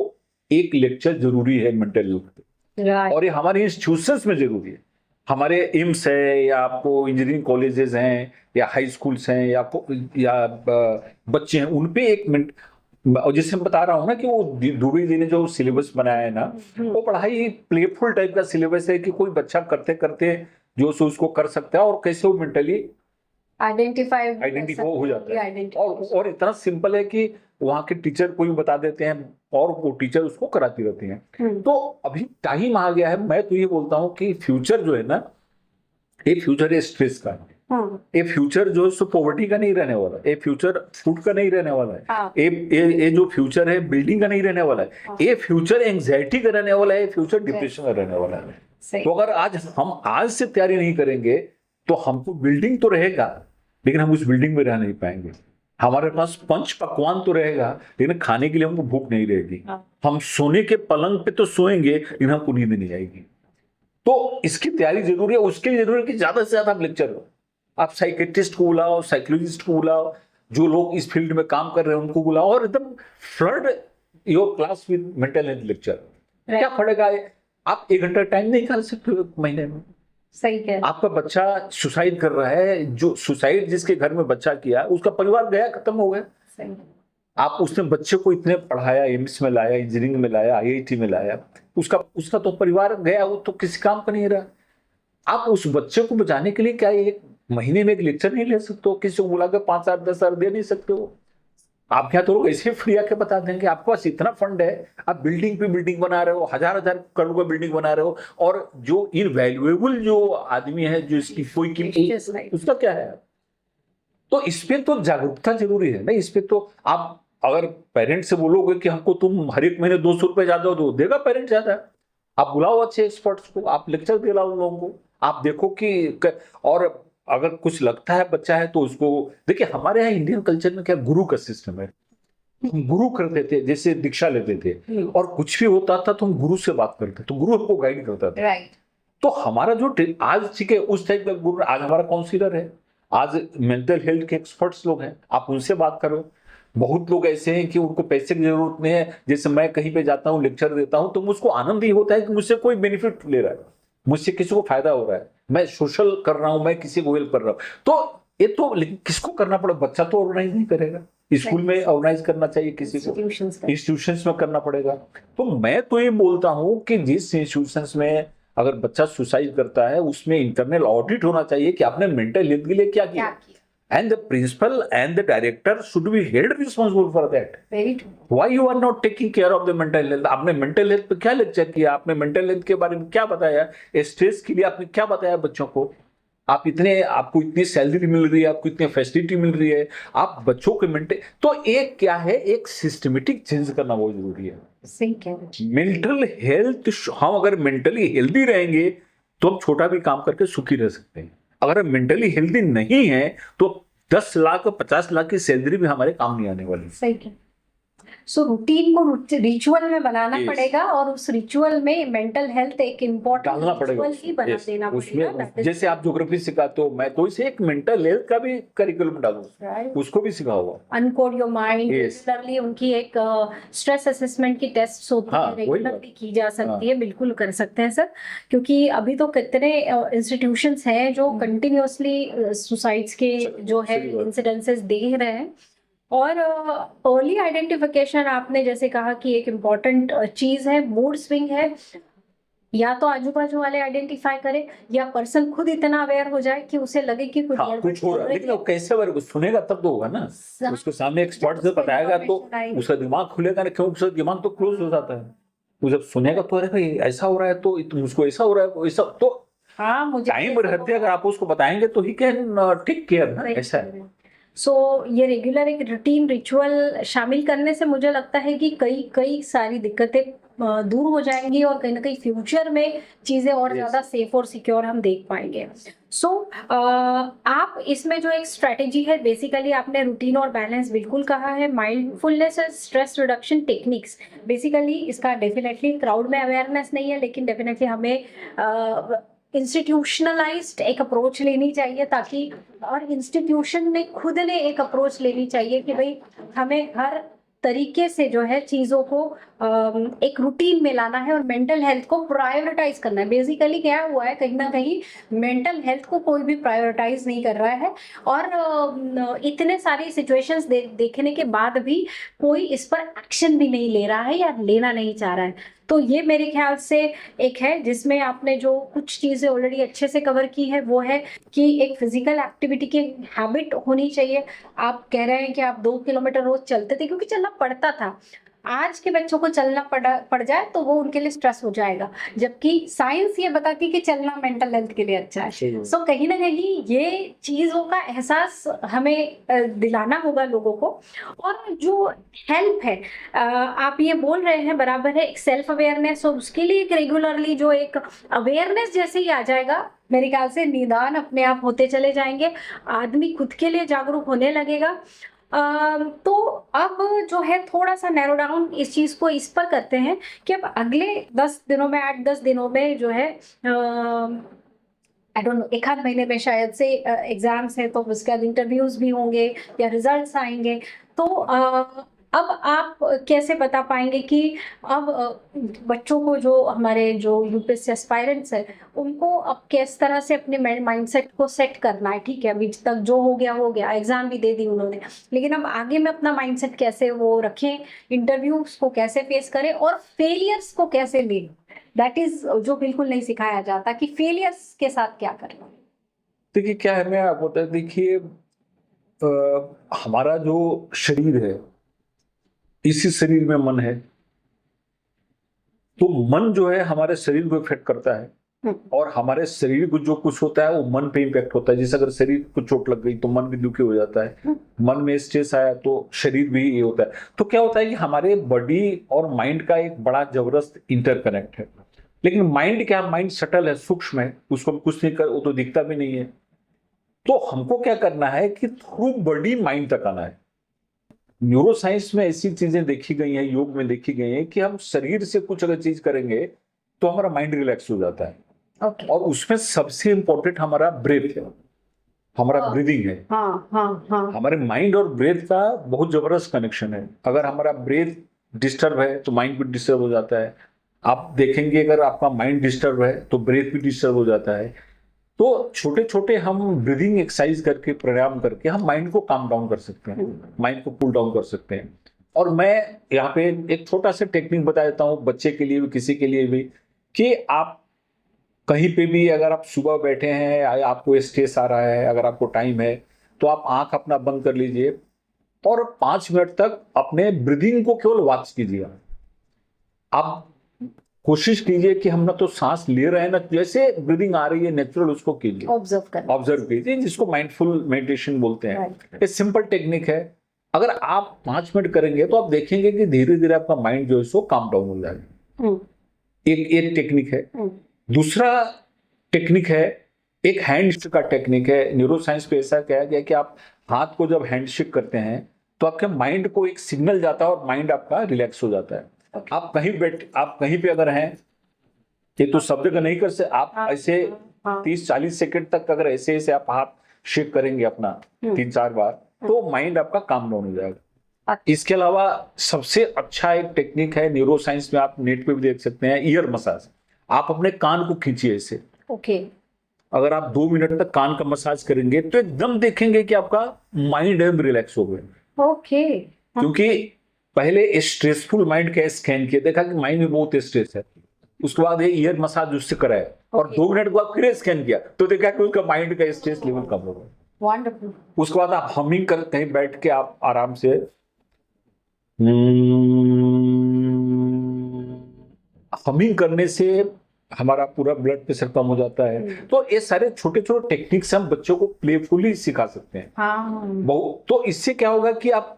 एक लेक्चर जरूरी है मेंटल हेल्थ पे,
राइट,
और ये हमारे इंस्टीट्यूशंस में जरूरी है। हमारे एम्स है, या आपको इंजीनियरिंग कॉलेजेस हैं, या हाई स्कूल्स हैं, या बच्चे हैं, उन पे एक मिनट। और जैसे मैं बता रहा हूँ ना कि वो दुबे जी ने जो सिलेबस बनाया है ना, वो पढ़ाई प्लेफुल टाइप का सिलेबस है कि कोई बच्चा करते करते जो सो उसको कर सकता है, और कैसे वो मेंटली
आइडेंटिफाई
हो जाता है। और इतना सिंपल है कि वहाँ के टीचर कोई बता देते हैं और वो टीचर उसको कराती रहती हैं। तो अभी टाइम आ गया है, मैं तो ये बोलता हूँ कि फ्यूचर जो है ना, ये फ्यूचर है स्ट्रेस का, ये फ्यूचर जो है सो पॉवर्टी का नहीं रहने वाला, ये फ्यूचर फूड का नहीं रहने वाला है, ये जो फ्यूचर है बिल्डिंग का नहीं रहने वाला है, ये फ्यूचर एंग्जाइटी का रहने वाला है, ये फ्यूचर डिप्रेशन का रहने वाला है। तो अगर हम आज से तैयारी नहीं करेंगे तो हमको बिल्डिंग तो रहेगा लेकिन हम उस बिल्डिंग में रह नहीं पाएंगे। हमारे पास पंच पकवान तो रहेगा लेकिन खाने के लिए हमको भूख नहीं रहेगी। हम सोने के पलंग पे तो सोएंगे लेकिन हमको नींद नहीं आएगी। तो इसकी तैयारी जरूरी है। उसके लिए जरूरी है कि ज्यादा से ज्यादा आप लेक्चर हो, आप साइकेट्रिस्ट को बुलाओ, साइकोलॉजिस्ट को बुलाओ, जो लोग इस फील्ड में काम कर रहे हैं उनको बुलाओ, और एकदम flood your class with mental health lecture. क्या पड़ेगा, आप 1 घंटा टाइम नहीं निकाल सकते हो महीने में।
सही है।
आपका बच्चा सुसाइड कर रहा है, जो सुसाइड जिसके घर में बच्चा किया उसका परिवार गया, खत्म हो गया।
सही।
आप उसने बच्चे को इतने पढ़ाया, एम्स में लाया, इंजीनियरिंग में लाया, आईआईटी में लाया, उसका तो परिवार गया, वो तो किसी काम का नहीं रहा। आप उस बच्चे को बचाने के लिए क्या 1 महीने में एक लेक्चर नहीं ले सकते हो? किसी को बुला कर 5, 8, 10 हजार दे नहीं सकते हो? आप क्या तो लोग ऐसे फ्री आके बता देंगे आपके पास इतना फंड है, आप बिल्डिंग पे बिल्डिंग बना रहे हो, 1000 करोड़ का बिल्डिंग बना रहे हो, और जो इनवैल्यूएबल जो आदमी है, जो इसकी कोई कीमत, उसका क्या है? तो इस पे तो जागरूकता जरूरी है ना। इस पे तो आप अगर पेरेंट्स से बोलोगे कि हमको तुम हर एक महीने 200 रुपए ज्यादा दो, देगा पेरेंट ज्यादा? आप बुलाओ अच्छे एक्सपर्ट्स को, आप लेक्चर दिलाओ उन लोगों को, आप देखो कि और अगर कुछ लगता है बच्चा है तो उसको देखिए। हमारे यहाँ इंडियन कल्चर में क्या गुरु का सिस्टम है, हम गुरु करते थे, जैसे दीक्षा लेते थे, और कुछ भी होता था तो हम गुरु से बात करते, तो गुरु हमको गाइड करता था।
राइट।
तो हमारा जो आज ठीक है उस टाइप का गुरु, आज हमारा काउंसलर है, आज मेंटल हेल्थ के एक्सपर्ट्स लोग हैं, आप उनसे बात करो। बहुत लोग ऐसे हैं कि उनको पैसे की जरूरत नहीं है, जैसे मैं कहीं पे जाता हूँ लेक्चर देता हूँ तो मुझको आनंद ही होता है कि मुझसे कोई बेनिफिट ले रहा है, मुझसे किसी को फायदा हो रहा है, मैं सोशल कर रहा हूँ, मैं किसी को हेल्प कर रहा हूँ। तो ये तो लेकिन किसको करना पड़ेगा? बच्चा तो ऑर्गेनाइज नहीं करेगा, स्कूल में ऑर्गेनाइज करना चाहिए, किसी को इंस्टीट्यूशंस में करना पड़ेगा। तो मैं तो ये बोलता हूँ कि जिस इंस्टीट्यूशंस में अगर बच्चा सुसाइड करता है उसमें इंटरनल ऑडिट होना चाहिए कि आपने मेंटल हेल्थ के लिए क्या किया, and the principal and the director should be held responsible for that.
Very true.
Why you are not taking care of the mental health? आपने मेंटल हेल्थ पे क्या लेक्चर किया, आपने मेंटल हेल्थ के बारे में क्या बताया, स्ट्रेस के लिए आपने क्या बताया बच्चों को? आपको इतनी सैलरी मिल रही है, आपको इतनी फैसिलिटी मिल रही है, आप बच्चों के मेंटल, तो एक क्या है, एक सिस्टमेटिक चेंज करना बहुत जरूरी है।
सही कह रहे हैं।
मेंटल हेल्थ, हम अगर मेंटली हेल्दी रहेंगे तो हम छोटा भी काम करके सुखी रह सकते हैं। अगर हम मेंटली हेल्दी नहीं है तो 10 लाख 50 लाख की सैलरी भी हमारे काम नहीं आने वाली।
सही है। सो रूटीन को रिचुअल में बनाना पड़ेगा, और उस रिचुअल में मेंटल हेल्थ एक इम्पोर्टेंट
डालना पड़ेगा,
ही बना देना पड़ेगा।
जैसे आप ज्योग्राफी सिखाते हो, मैं तो इसे एक मेंटल हेल्थ का भी करिकुलम डालूंगा, उसको भी सिखाऊंगा।
अनकोड योर माइंड, रेगुलरली उनकी एक स्ट्रेस असेसमेंट की टेस्ट होती है, रेगुलरली की जा सकती है। बिल्कुल कर सकते हैं सर, क्योंकि अभी तो कितने इंस्टीट्यूशंस हैं जो कंटिन्यूअसली सुसाइड्स के जो है इंसिडेंसेस देख रहे हैं। और अर्ली आइडेंटिफिकेशन, आपने जैसे कहा कि एक इम्पॉर्टेंट चीज है, मूड स्विंग है, या तो आजू बाजू वाले आइडेंटिफाई करें या पर्सन खुद इतना अवेयर हो जाए कि उसे लगे कि कुछ
कुछ हो रहा है। लेकिन वो कैसे अवेयर, सुनेगा तब तो होगा ना, उसको सामने एक्सपर्ट से बताएगा तो उसका दिमाग खुलेगा ना, क्यों? उसका दिमाग तो क्लोज हो जाता है, वो जब सुनेगा तो अरे भाई ऐसा हो रहा है, तो मुझको ऐसा हो रहा है, ऐसा, तो
हाँ, मुझे
टाइम रहते अगर आप उसको बताएंगे तो ही कैन टेक केयर। ऐसा है।
सो ये रेगुलर एक रूटीन रिचुअल शामिल करने से मुझे लगता है कि कई सारी दिक्कतें दूर हो जाएंगी और कहीं ना कहीं फ्यूचर में चीज़ें और
Yes.
ज़्यादा सेफ और सिक्योर हम देख पाएंगे। सो आप इसमें जो एक स्ट्रेटेजी है, बेसिकली आपने रूटीन और बैलेंस बिल्कुल कहा है, माइंडफुलनेस और स्ट्रेस रिडक्शन टेक्निक्स, बेसिकली इसका डेफिनेटली क्राउड में अवेयरनेस नहीं है, लेकिन डेफिनेटली हमें इंस्टीट्यूशनलाइज्ड एक अप्रोच लेनी चाहिए, ताकि और इंस्टीट्यूशन ने खुद ने एक अप्रोच लेनी चाहिए कि भाई हमें हर तरीके से जो है चीज़ों को एक रूटीन में लाना है और मेंटल हेल्थ को प्रायोरिटाइज करना है। बेसिकली क्या हुआ है, कहीं ना कहीं मेंटल हेल्थ को कोई भी प्रायोरिटाइज नहीं कर रहा है, और इतने सारी सिचुएशंस देखने के बाद भी कोई इस पर एक्शन भी नहीं ले रहा है या लेना नहीं चाह रहा है। तो ये मेरे ख्याल से एक है जिसमें आपने जो कुछ चीज़ें ऑलरेडी अच्छे से कवर की है, वो है कि एक फिजिकल एक्टिविटी की हैबिट होनी चाहिए। आप कह रहे हैं कि आप 2 किलोमीटर रोज चलते थे, क्योंकि चलना पड़ता था। आज के बच्चों को चलना पड़ जाए तो वो उनके लिए स्ट्रेस हो जाएगा, जबकि साइंस ये बताती है कि चलना मेंटल हेल्थ के लिए अच्छा है। सो कहीं ना कहीं ये चीज़ों का एहसास हमें दिलाना होगा लोगों को। और जो हेल्प है, आप ये बोल रहे हैं बराबर है, एक सेल्फ अवेयरनेस, और उसके लिए एक रेगुलरली जो एक अवेयरनेस जैसे ही आ जाएगा, मेरे ख्याल से निदान अपने आप होते चले जाएंगे, आदमी खुद के लिए जागरूक होने लगेगा। तो अब जो है थोड़ा सा नैरो डाउन इस चीज़ को इस पर करते हैं कि अब अगले 10 दिनों में, 8-10 दिनों में जो है आई डोंट नो, एक आध महीने में शायद से एग्जाम्स है, तो उसके बाद इंटरव्यूज भी होंगे या रिजल्ट्स आएंगे। तो अब आप कैसे बता पाएंगे कि अब बच्चों को, जो हमारे जो यूपीएससी एस्पायरेंट्स है, उनको अब किस तरह से अपने माइंडसेट को सेट करना है? ठीक है, अभी तक जो हो गया, एग्जाम भी दे दी उन्होंने, लेकिन अब आगे में अपना माइंडसेट कैसे वो रखें, इंटरव्यूज को कैसे फेस करें और फेलियर्स को कैसे लें? दैट इज जो बिल्कुल नहीं सिखाया जाता कि फेलियर्स के साथ क्या करना।
देखिए क्या है, मैं आपको बता, देखिए हमारा जो शरीर है, इसी शरीर में मन है, तो मन जो है हमारे शरीर को इफेक्ट करता है, और हमारे शरीर को जो कुछ होता है वो मन पे इम्पैक्ट होता है। जैसे अगर शरीर को चोट लग गई तो मन भी दुखी हो जाता है, मन में स्ट्रेस आया तो शरीर भी ये होता है। तो क्या होता है कि हमारे बॉडी और माइंड का एक बड़ा जबरदस्त इंटरकनेक्ट है। लेकिन माइंड क्या, माइंड सटल है, सूक्ष्म है, उसको हम कुछ नहीं कर, वो तो दिखता भी नहीं है। तो हमको क्या करना है कि थ्रू बॉडी माइंड तक आना है। न्यूरो साइंस में ऐसी चीजें देखी गई हैं, योग में देखी गई हैं कि हम शरीर से कुछ अगर चीज करेंगे तो हमारा माइंड रिलैक्स हो जाता है।
Okay.
और उसमें सबसे इंपॉर्टेंट हमारा ब्रेथ है, हमारा ब्रीदिंग है। हमारे माइंड और ब्रेथ का बहुत जबरदस्त कनेक्शन है। अगर हमारा ब्रेथ डिस्टर्ब है तो माइंड भी डिस्टर्ब हो जाता है। आप देखेंगे अगर आपका माइंड डिस्टर्ब है तो ब्रेथ भी डिस्टर्ब हो जाता है। तो छोटे छोटे हम ब्रीदिंग एक्सरसाइज करके, प्राणायाम करके हम माइंड को काम डाउन कर सकते हैं, माइंड को कूल डाउन कर सकते हैं। और मैं यहाँ पे एक छोटा सा टेक्निक बता देता हूँ, बच्चे के लिए भी, किसी के लिए भी, कि आप कहीं पे भी अगर आप सुबह बैठे हैं, आपको स्ट्रेस आ रहा है, अगर आपको टाइम है तो आप आंख अपना बंद कर लीजिए और 5 मिनट तक अपने ब्रीदिंग को केवल वॉच कीजिए। आप कोशिश कीजिए कि हम ना तो सांस ले रहे हैं ना, जैसे ब्रीदिंग आ रही है नेचुरल, उसको कीजिए, ऑब्जर्व कीजिए, जिसको माइंडफुल मेडिटेशन बोलते हैं। ये सिंपल टेक्निक है। अगर आप 5 मिनट करेंगे तो आप देखेंगे कि धीरे धीरे आपका माइंड जो है सो काम डाउन हो जाएगा। एक टेक्निक है। दूसरा टेक्निक है, एक हैंडशेक का टेक्निक है। न्यूरो साइंस पे ऐसा कहा गया कि आप हाथ को जब हैंडशेक करते हैं तो आपके माइंड को एक सिग्नल जाता है और माइंड आपका रिलैक्स हो जाता है। आप कहीं पे अगर हैं, ये तो सब जगह नहीं कर सकते, आप ऐसे 30-40 सेकंड तक अगर ऐसे आप हाथ शेक करेंगे अपना 3-4 बार, तो माइंड आपका काम डाउन हो जाएगा। इसके अलावा सबसे अच्छा एक टेक्निक है, न्यूरो साइंस में आप नेट पे भी देख सकते हैं, ईयर मसाज। आप अपने कान को खींचिए ऐसे। अगर आप 2 मिनट तक कान का मसाज करेंगे तो एकदम देखेंगे कि आपका माइंड एकदम रिलैक्स हो गया। क्योंकि पहले स्ट्रेसफुल माइंड का स्कैन किया, देखा कि माइंड में बहुत स्ट्रेस है। उसके बाद ये ईयर मसाज उससे कराया और 2 मिनट बाद फिर स्कैन किया तो देखा कि उसका माइंड का स्ट्रेस लेवल कम हो गया।
वंडरफुल।
उसके बाद आप हमिंग कर, कहीं बैठ के आप आराम से हमिंग करने से हमारा पूरा ब्लड प्रेशर कम हो जाता है। तो ये सारे छोटे छोटे टेक्निक्स हम बच्चों को प्लेफुली सिखा सकते हैं।
हाँ।
तो इससे क्या होगा कि आप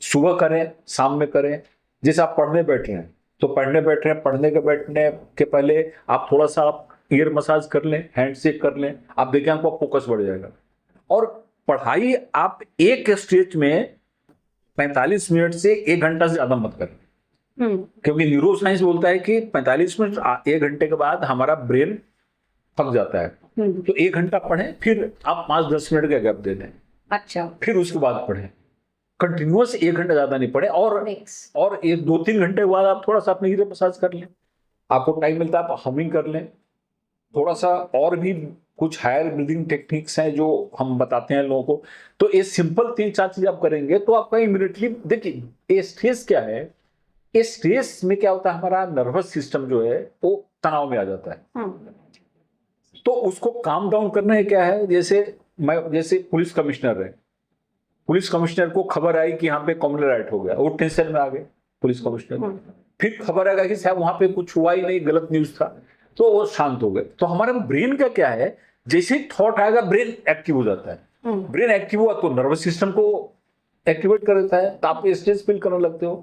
सुबह करें, शाम में करें। जैसे आप पढ़ने बैठ रहे हैं तो पढ़ने बैठ रहे हैं, पढ़ने के बैठने के पहले आप थोड़ा सा आप ईयर मसाज कर लें, हैंड शेक कर लें, आप देखें आपका फोकस बढ़ जाएगा। और पढ़ाई आप एक स्टेज में 45 मिनट से 1 घंटा से ज्यादा मत करें, क्योंकि न्यूरो साइंस बोलता है कि 45 मिनट 1 घंटे के बाद हमारा ब्रेन थक जाता है। तो 1 घंटा पढ़ें, फिर आप 5-10 मिनट का गैप दे दें।
अच्छा।
फिर उसके बाद पढ़ें। कंटिन्यूअस 1 घंटा ज्यादा नहीं पढ़े। और 1-2-3 घंटे के बाद आप थोड़ा सा अपने हीरे मसाज कर लें। आपको टाइम मिलता है आप हमिंग कर लें थोड़ा सा। और भी कुछ हायर ब्रीदिंग टेक्निक्स हैं जो हम बताते हैं लोगों को। तो ये सिंपल 3-4 चीज आप करेंगे तो आपका इमीडिएटली, देखिए ये स्ट्रेस क्या है, ये स्ट्रेस में क्या होता है, हमारा नर्वस सिस्टम जो है वो तनाव में आ जाता है। तो उसको काम डाउन करना है क्या है, जैसे पुलिस कमिश्नर है, पुलिस कमिश्नर को खबर आई कि यहाँ पे कॉमनल राइट हो गया, वो टेंशन में आ गए पुलिस कमिश्नर। फिर खबर आएगा कि साहब वहां पे कुछ हुआ ही नहीं, गलत न्यूज था, तो वो शांत हो गए। तो हमारे ब्रेन का क्या है, जैसे ही थॉट आएगा ब्रेन एक्टिव हो जाता है। ब्रेन एक्टिव हुआ तो नर्वस सिस्टम को एक्टिवेट कर देता है, तो आप स्ट्रेस फील करने लगते हो।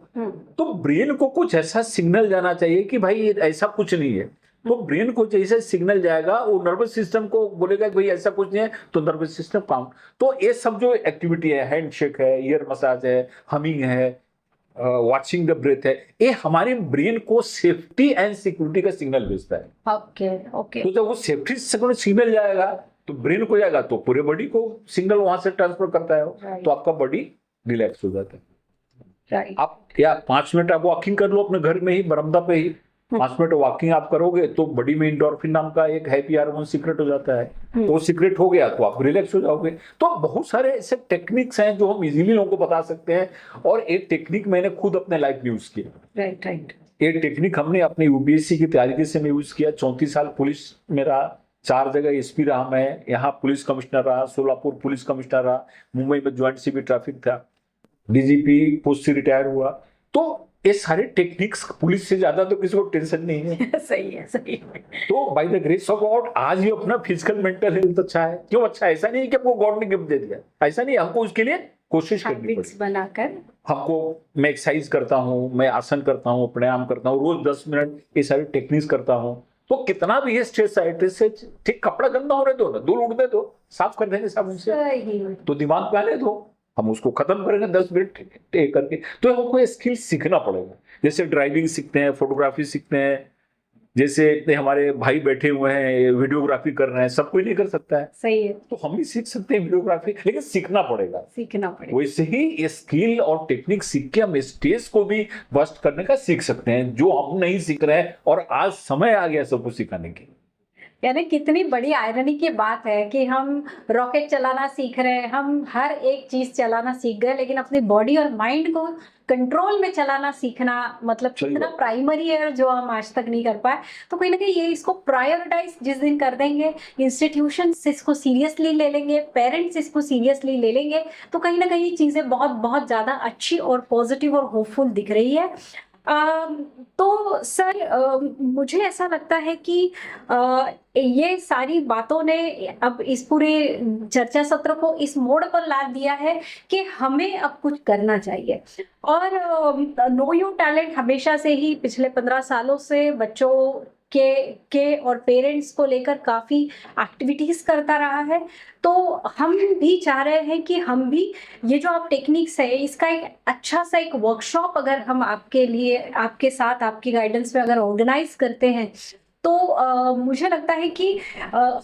तो ब्रेन को कुछ ऐसा सिग्नल जाना चाहिए कि भाई ऐसा कुछ नहीं है। तो ब्रेन को जैसे सिग्नल जाएगा वो नर्वस सिस्टम को बोलेगा कि भाई ऐसा कुछ नहीं है, तो नर्वस सिस्टम काम। तो ये सब जो एक्टिविटी है, हैंडशेक है, ईयर मसाज है, हमिंग है, वॉचिंग द ब्रेथ है, ये हमारे ब्रेन को सेफ्टी एंड सिक्योरिटी का सिग्नल भेजता है।
ओके।
तो जब वो सेफ्टी सिग्नल जाएगा तो ब्रेन को जाएगा तो पूरे बॉडी को सिग्नल वहां से ट्रांसफर करता है। तो आपका बॉडी रिलैक्स हो जाता है। आप या 5 मिनट आप वॉकिंग कर लो अपने घर में ही, बरामदा पे ही 5 मिनट वॉकिंग आप करोगे तो बॉडी में एंडोर्फिन नाम का एक हैप्पी हार्मोन सीक्रेट हो जाता है। तो वो सीक्रेट हो गया तो आप रिलैक्स हो जाओगे। तो बहुत सारे ऐसे टेक्निक्स हैं जो हम इजीली लोगों को बता सकते हैं। और एक टेक्निक मैंने खुद अपने लाइफ में यूज किया।
राइट।
एक टेक्निक हमने अपने यूपीएससी की तैयारी से में यूज किया। 34 साल पुलिस में रहा, 4 जगह एसपी रहा मैं, यहाँ पुलिस कमिश्नर रहा, सोलापुर पुलिस कमिश्नर रहा, मुंबई में ज्वाइंट सीपी ट्रैफिक था, डीजीपी पोस्ट से रिटायर हुआ। तो ये सारे टेक्निक्स पुलिस से ज्यादा तो किसी को टेंशन नहीं है।
सही है।
तो by the grace of God आज भी अपना फिजिकल मेंटल हेल्थ अच्छा है। क्यों अच्छा है? ऐसा नहीं है कि हमको गॉड ने गिफ्ट दे दिया, ऐसा नहीं, हमको उसके लिए कोशिश करनी पड़ेगी
बनाकर।
हमको, मैं एक्सरसाइज करता हूँ, मैं आसन करता हूँ, प्राणायाम करता हूँ, रोज 10 मिनट ये सारे टेक्निक्स करता हूँ। तो कितना भी ये स्ट्रेस से ठीक, कपड़ा गंदा हो रहे दो ना, धूल उड़ने दो, साफ कर देंगे साबुन से, तो दिमाग पे आने दो, हम उसको खत्म करेंगे 10 मिनट करके। तो हमको स्किल सीखना पड़ेगा। जैसे ड्राइविंग सीखते हैं, फोटोग्राफी सीखते हैं, जैसे इतने हमारे भाई बैठे हुए हैं वीडियोग्राफी कर रहे हैं, सब कोई नहीं कर सकता है।
सही है।
तो हम भी सीख सकते हैं वीडियोग्राफी, लेकिन सीखना पड़ेगा। वैसे ही ये स्किल और टेक्निक सीख के हम स्टेज को भी बस्ट करने का सीख सकते हैं, जो हम नहीं सीख रहे हैं। और आज समय आ गया सबको सिखाने की।
यानी कितनी बड़ी आयरनी की बात है कि हम रॉकेट चलाना सीख रहे हैं, हम हर एक चीज चलाना सीख गए, लेकिन अपनी बॉडी और माइंड को कंट्रोल में चलाना सीखना मतलब कितना प्राइमरी है जो हम आज तक नहीं कर पाए। तो कहीं ना कहीं ये इसको प्रायोरिटाइज जिस दिन कर देंगे, इंस्टीट्यूशंस इसको सीरियसली ले लेंगे, पेरेंट्स इसको सीरियसली ले लेंगे, तो कहीं ना कहीं चीजें बहुत बहुत ज्यादा अच्छी और पॉजिटिव और होपफुल दिख रही है। तो सर मुझे ऐसा लगता है कि ये सारी बातों ने अब इस पूरे चर्चा सत्र को इस मोड़ पर ला दिया है कि हमें अब कुछ करना चाहिए। और नो योर टैलेंट हमेशा से ही पिछले 15 सालों से बच्चों के और पेरेंट्स को लेकर काफ़ी एक्टिविटीज़ करता रहा है। तो हम भी चाह रहे हैं कि हम भी ये जो आप टेक्निक्स है इसका एक अच्छा सा एक वर्कशॉप अगर हम आपके लिए, आपके साथ, आपकी गाइडेंस में अगर ऑर्गेनाइज करते हैं तो मुझे लगता है कि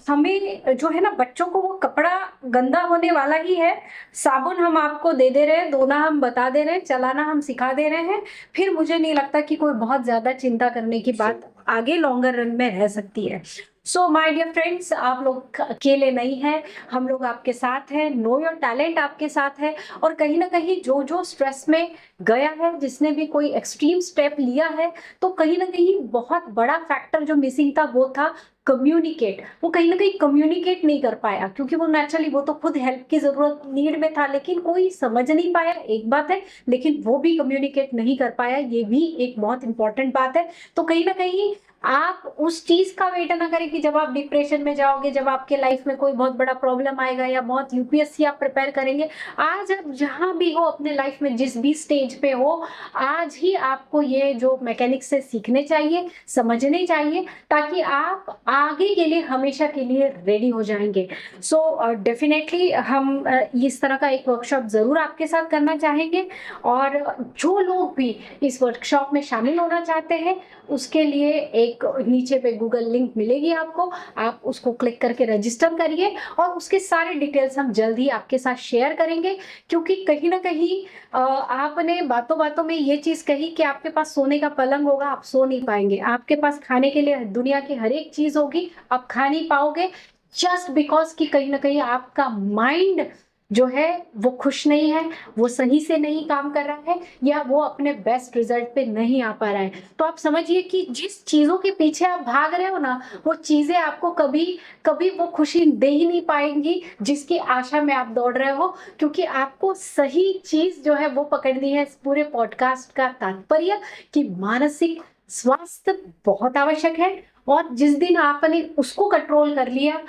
हमें जो है ना, बच्चों को वो कपड़ा गंदा होने वाला ही है, साबुन हम आपको दे रहे हैं, धोना हम बता दे रहे हैं, चलाना हम सिखा दे रहे हैं, फिर मुझे नहीं लगता कि कोई बहुत ज़्यादा चिंता करने की बात आगे लॉन्गर रन में रह सकती है। सो माय डियर फ्रेंड्स, आप लोग अकेले नहीं हैं, हम लोग आपके साथ हैं, नो योर टैलेंट आपके साथ है। और कहीं ना कहीं जो स्ट्रेस में गया है, जिसने भी कोई एक्सट्रीम स्टेप लिया है, तो कहीं ना कहीं बहुत बड़ा फैक्टर जो मिसिंग था वो था कम्युनिकेट। वो कहीं ना कहीं कम्युनिकेट नहीं कर पाया, क्योंकि वो नेचुरली वो तो खुद हेल्प की जरूरत नीड में था, लेकिन कोई समझ नहीं पाया, एक बात है, लेकिन वो भी कम्युनिकेट नहीं कर पाया, ये भी एक बहुत इंपॉर्टेंट बात है। तो कहीं ना कहीं आप उस चीज का वेट ना करें कि जब आप डिप्रेशन में जाओगे, जब आपके लाइफ में कोई बहुत बड़ा प्रॉब्लम आएगा या बहुत यूपीएससी आप प्रिपेयर करेंगे। आज आप जहां भी हो अपने लाइफ में, जिस भी स्टेज पे हो, आज ही आपको ये जो मैकेनिक्स से सीखने चाहिए, समझने चाहिए, ताकि आप आगे के लिए हमेशा के लिए रेडी हो जाएंगे। सो डेफिनेटली हम इस तरह का एक वर्कशॉप जरूर आपके साथ करना चाहेंगे, और जो लोग भी इस वर्कशॉप में शामिल होना चाहते हैं उसके लिए एक नीचे पे गूगल लिंक मिलेगी आपको, आप उसको क्लिक करके रजिस्टर करिए, और उसके सारे डिटेल्स हम जल्द ही आपके साथ शेयर करेंगे। क्योंकि कहीं ना कहीं आपने बातों बातों में ये चीज कही कि आपके पास सोने का पलंग होगा, आप सो नहीं पाएंगे, आपके पास खाने के लिए दुनिया की हर एक चीज होगी, आप खा नहीं पाओगे, जस्ट बिकॉज कि कहीं ना कहीं आपका माइंड जो है वो खुश नहीं है, वो सही से नहीं काम कर रहा है, या वो अपने बेस्ट रिजल्ट पे नहीं आ पा रहा है। तो आप समझिए कि जिस चीजों के पीछे आप भाग रहे हो ना, वो चीजें आपको कभी कभी वो खुशी दे ही नहीं पाएंगी जिसकी आशा में आप दौड़ रहे हो। क्योंकि आपको सही चीज जो है वो पकड़नी है। इस पूरे पॉडकास्ट का तात्पर्य कि मानसिक स्वास्थ्य बहुत आवश्यक है, और जिस दिन आपने उसको कंट्रोल कर लिया,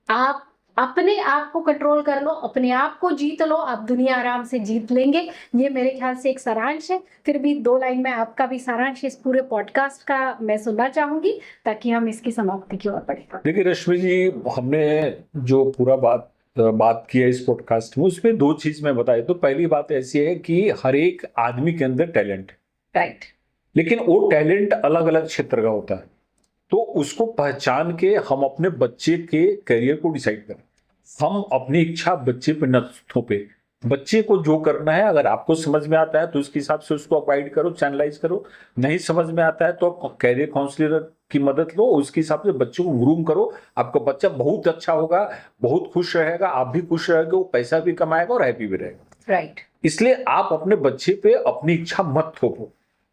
आप अपने आप को कंट्रोल कर लो, अपने आप को जीत लो, आप दुनिया आराम से जीत लेंगे। ये मेरे ख्याल से एक सारांश है। फिर भी 2 लाइन में आपका भी सारांश इस पूरे पॉडकास्ट का मैं सुनना चाहूंगी, ताकि हम इसकी समाप्ति की ओर बढ़े।
देखिए रश्मि जी, हमने जो पूरा बात की है इस पॉडकास्ट में, उसमें 2 चीज मैं बताई। तो पहली बात ऐसी है कि हर एक आदमी के अंदर टैलेंट,
राइट,
लेकिन वो टैलेंट अलग अलग क्षेत्र का होता है। तो उसको पहचान के हम अपने बच्चे के करियर को डिसाइड करें। हम अपनी इच्छा बच्चे पे न थोपे। बच्चे को जो करना है, अगर आपको समझ में आता है तो उसके हिसाब से उसको अवॉइड करो, चैनलाइज करो। नहीं समझ में आता है तो कैरियर काउंसलर की मदद लो, उसके हिसाब से बच्चे को ग्रूम करो। आपका बच्चा बहुत अच्छा होगा, बहुत खुश रहेगा, आप भी खुश रहेंगे, वो पैसा भी कमाएगा और हैप्पी भी रहेगा।
राइट।
इसलिए आप अपने बच्चे पे अपनी इच्छा मत थोपो।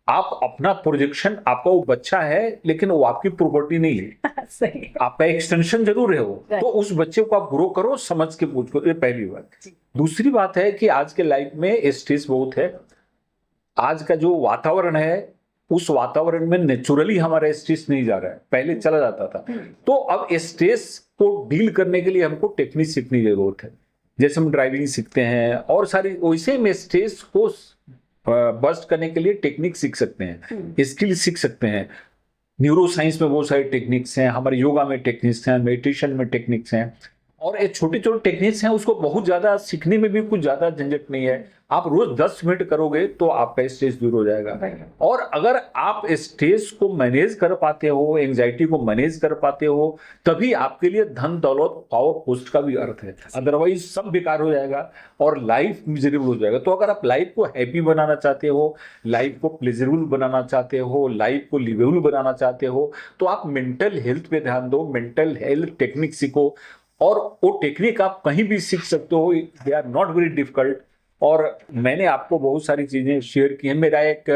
आप अपना प्रोजेक्शन, आपका वो बच्चा है लेकिन वो आपकी प्रॉपर्टी नहीं है।
सही।
आपका एक्सटेंशन जरूर है वो। तो उस बच्चे को आप ग्रो करो, समझ के पूछो। ये पहली बात। दूसरी बात है कि आज के लाइफ में स्ट्रेस बहुत है। आज का जो वातावरण है, उस वातावरण में नेचुरली हमारा स्ट्रेस नहीं जा रहा है, पहले चला जाता था। तो अब स्ट्रेस को डील करने के लिए हमको टेक्निक सीखने की जरूरत है। जैसे हम ड्राइविंग सीखते हैं और सारी, वैसे में स्ट्रेस को बस्ट करने के लिए टेक्निक सीख सकते हैं, स्किल सीख सकते हैं। न्यूरो साइंस में बहुत सारी टेक्निक्स हैं, हमारे योगा में टेक्निक्स हैं, मेडिटेशन में टेक्निक्स हैं, और ये छोटे छोटे टेक्निक्स हैं। उसको बहुत ज्यादा सीखने में भी कुछ ज्यादा झंझट नहीं है। आप रोज 10 मिनट करोगे तो आपका स्ट्रेस दूर हो जाएगा। और अगर आप स्ट्रेस को मैनेज कर पाते हो, एंजाइटी को मैनेज कर पाते हो, तभी आपके लिए धन दौलत पावर पोस्ट का भी अर्थ है। अदरवाइज सब बेकार हो जाएगा और लाइफ मिजरेबल हो जाएगा। तो अगर आप लाइफ को हैप्पी बनाना चाहते हो, लाइफ को प्लेजरेबल बनाना चाहते हो, लाइफ को लिवेबल बनाना चाहते हो, तो आप मेंटल हेल्थ पे ध्यान दो, मेंटल हेल्थ टेक्निक सीखो। और वो टेक्निक आप कहीं भी सीख सकते हो, they are not very difficult. और मैंने आपको बहुत सारी चीजें शेयर की हैं। मेरा एक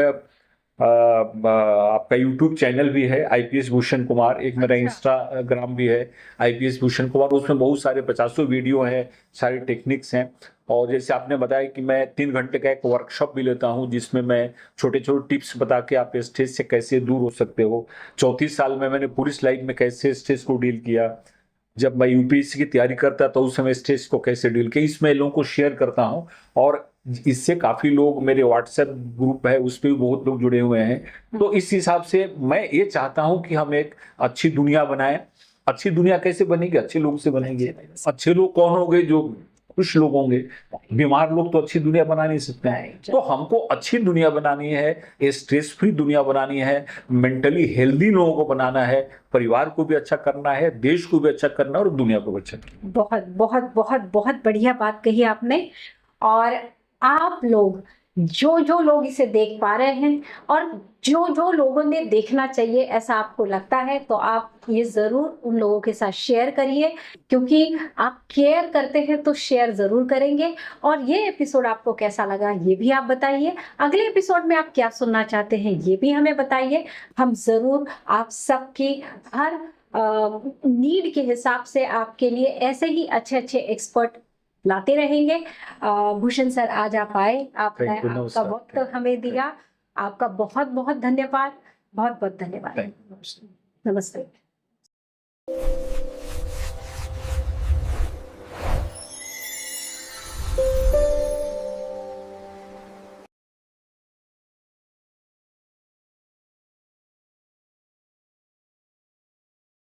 आपका यूट्यूब चैनल भी है, आईपीएस भूषण कुमार। एक मेरा इंस्टाग्राम भी है, आईपीएस भूषण कुमार। उसमें बहुत सारे 50 वीडियो हैं, सारे टेक्निक्स हैं। और जैसे आपने बताया कि मैं 3 घंटे का एक वर्कशॉप भी लेता हूं, जिसमें मैं छोटे छोटे टिप्स बता के आप स्ट्रेस से कैसे दूर हो सकते हो। 34 साल में मैंने पुलिस लाइफ में कैसे स्ट्रेस को डील किया, जब मैं यूपीएससी की तैयारी करता तो उस समय स्ट्रेस को कैसे डील किया, इसमें लोगों को शेयर करता हूँ। और इससे काफी लोग, मेरे व्हाट्सएप ग्रुप है उस पर भी बहुत लोग जुड़े हुए हैं। तो इस हिसाब से मैं ये चाहता हूँ कि हम एक अच्छी दुनिया बनाएं। अच्छी दुनिया कैसे बनेगी? अच्छे लोग से बनेंगे। अच्छे लोग कौन होंगे? जो खुश लोग होंगे। बीमार लोग तो अच्छी दुनिया बना नहीं सकते हैं। तो हमको अच्छी दुनिया बनानी है, स्ट्रेस फ्री दुनिया बनानी है, मेंटली हेल्दी लोगों को बनाना है, परिवार को भी अच्छा करना है, देश को भी अच्छा करना है और दुनिया को भी अच्छा करना है।
बहुत बहुत बहुत बहुत बढ़िया बात कही आपने। और आप लोग, जो लोग इसे देख पा रहे हैं और जो लोगों ने देखना चाहिए ऐसा आपको लगता है, तो आप ये जरूर उन लोगों के साथ शेयर करिए। क्योंकि आप केयर करते हैं तो शेयर जरूर करेंगे। और ये एपिसोड आपको कैसा लगा ये भी आप बताइए। अगले एपिसोड में आप क्या सुनना चाहते हैं ये भी हमें बताइए। हम जरूर आप सबकी हर नीड के हिसाब से आपके लिए ऐसे ही अच्छे अच्छे एक्सपर्ट लाते रहेंगे। भूषण सर, आज आप आए, आपने आपका वक्त हमें दिया, आपका बहुत बहुत धन्यवाद। बहुत बहुत धन्यवाद। नमस्ते।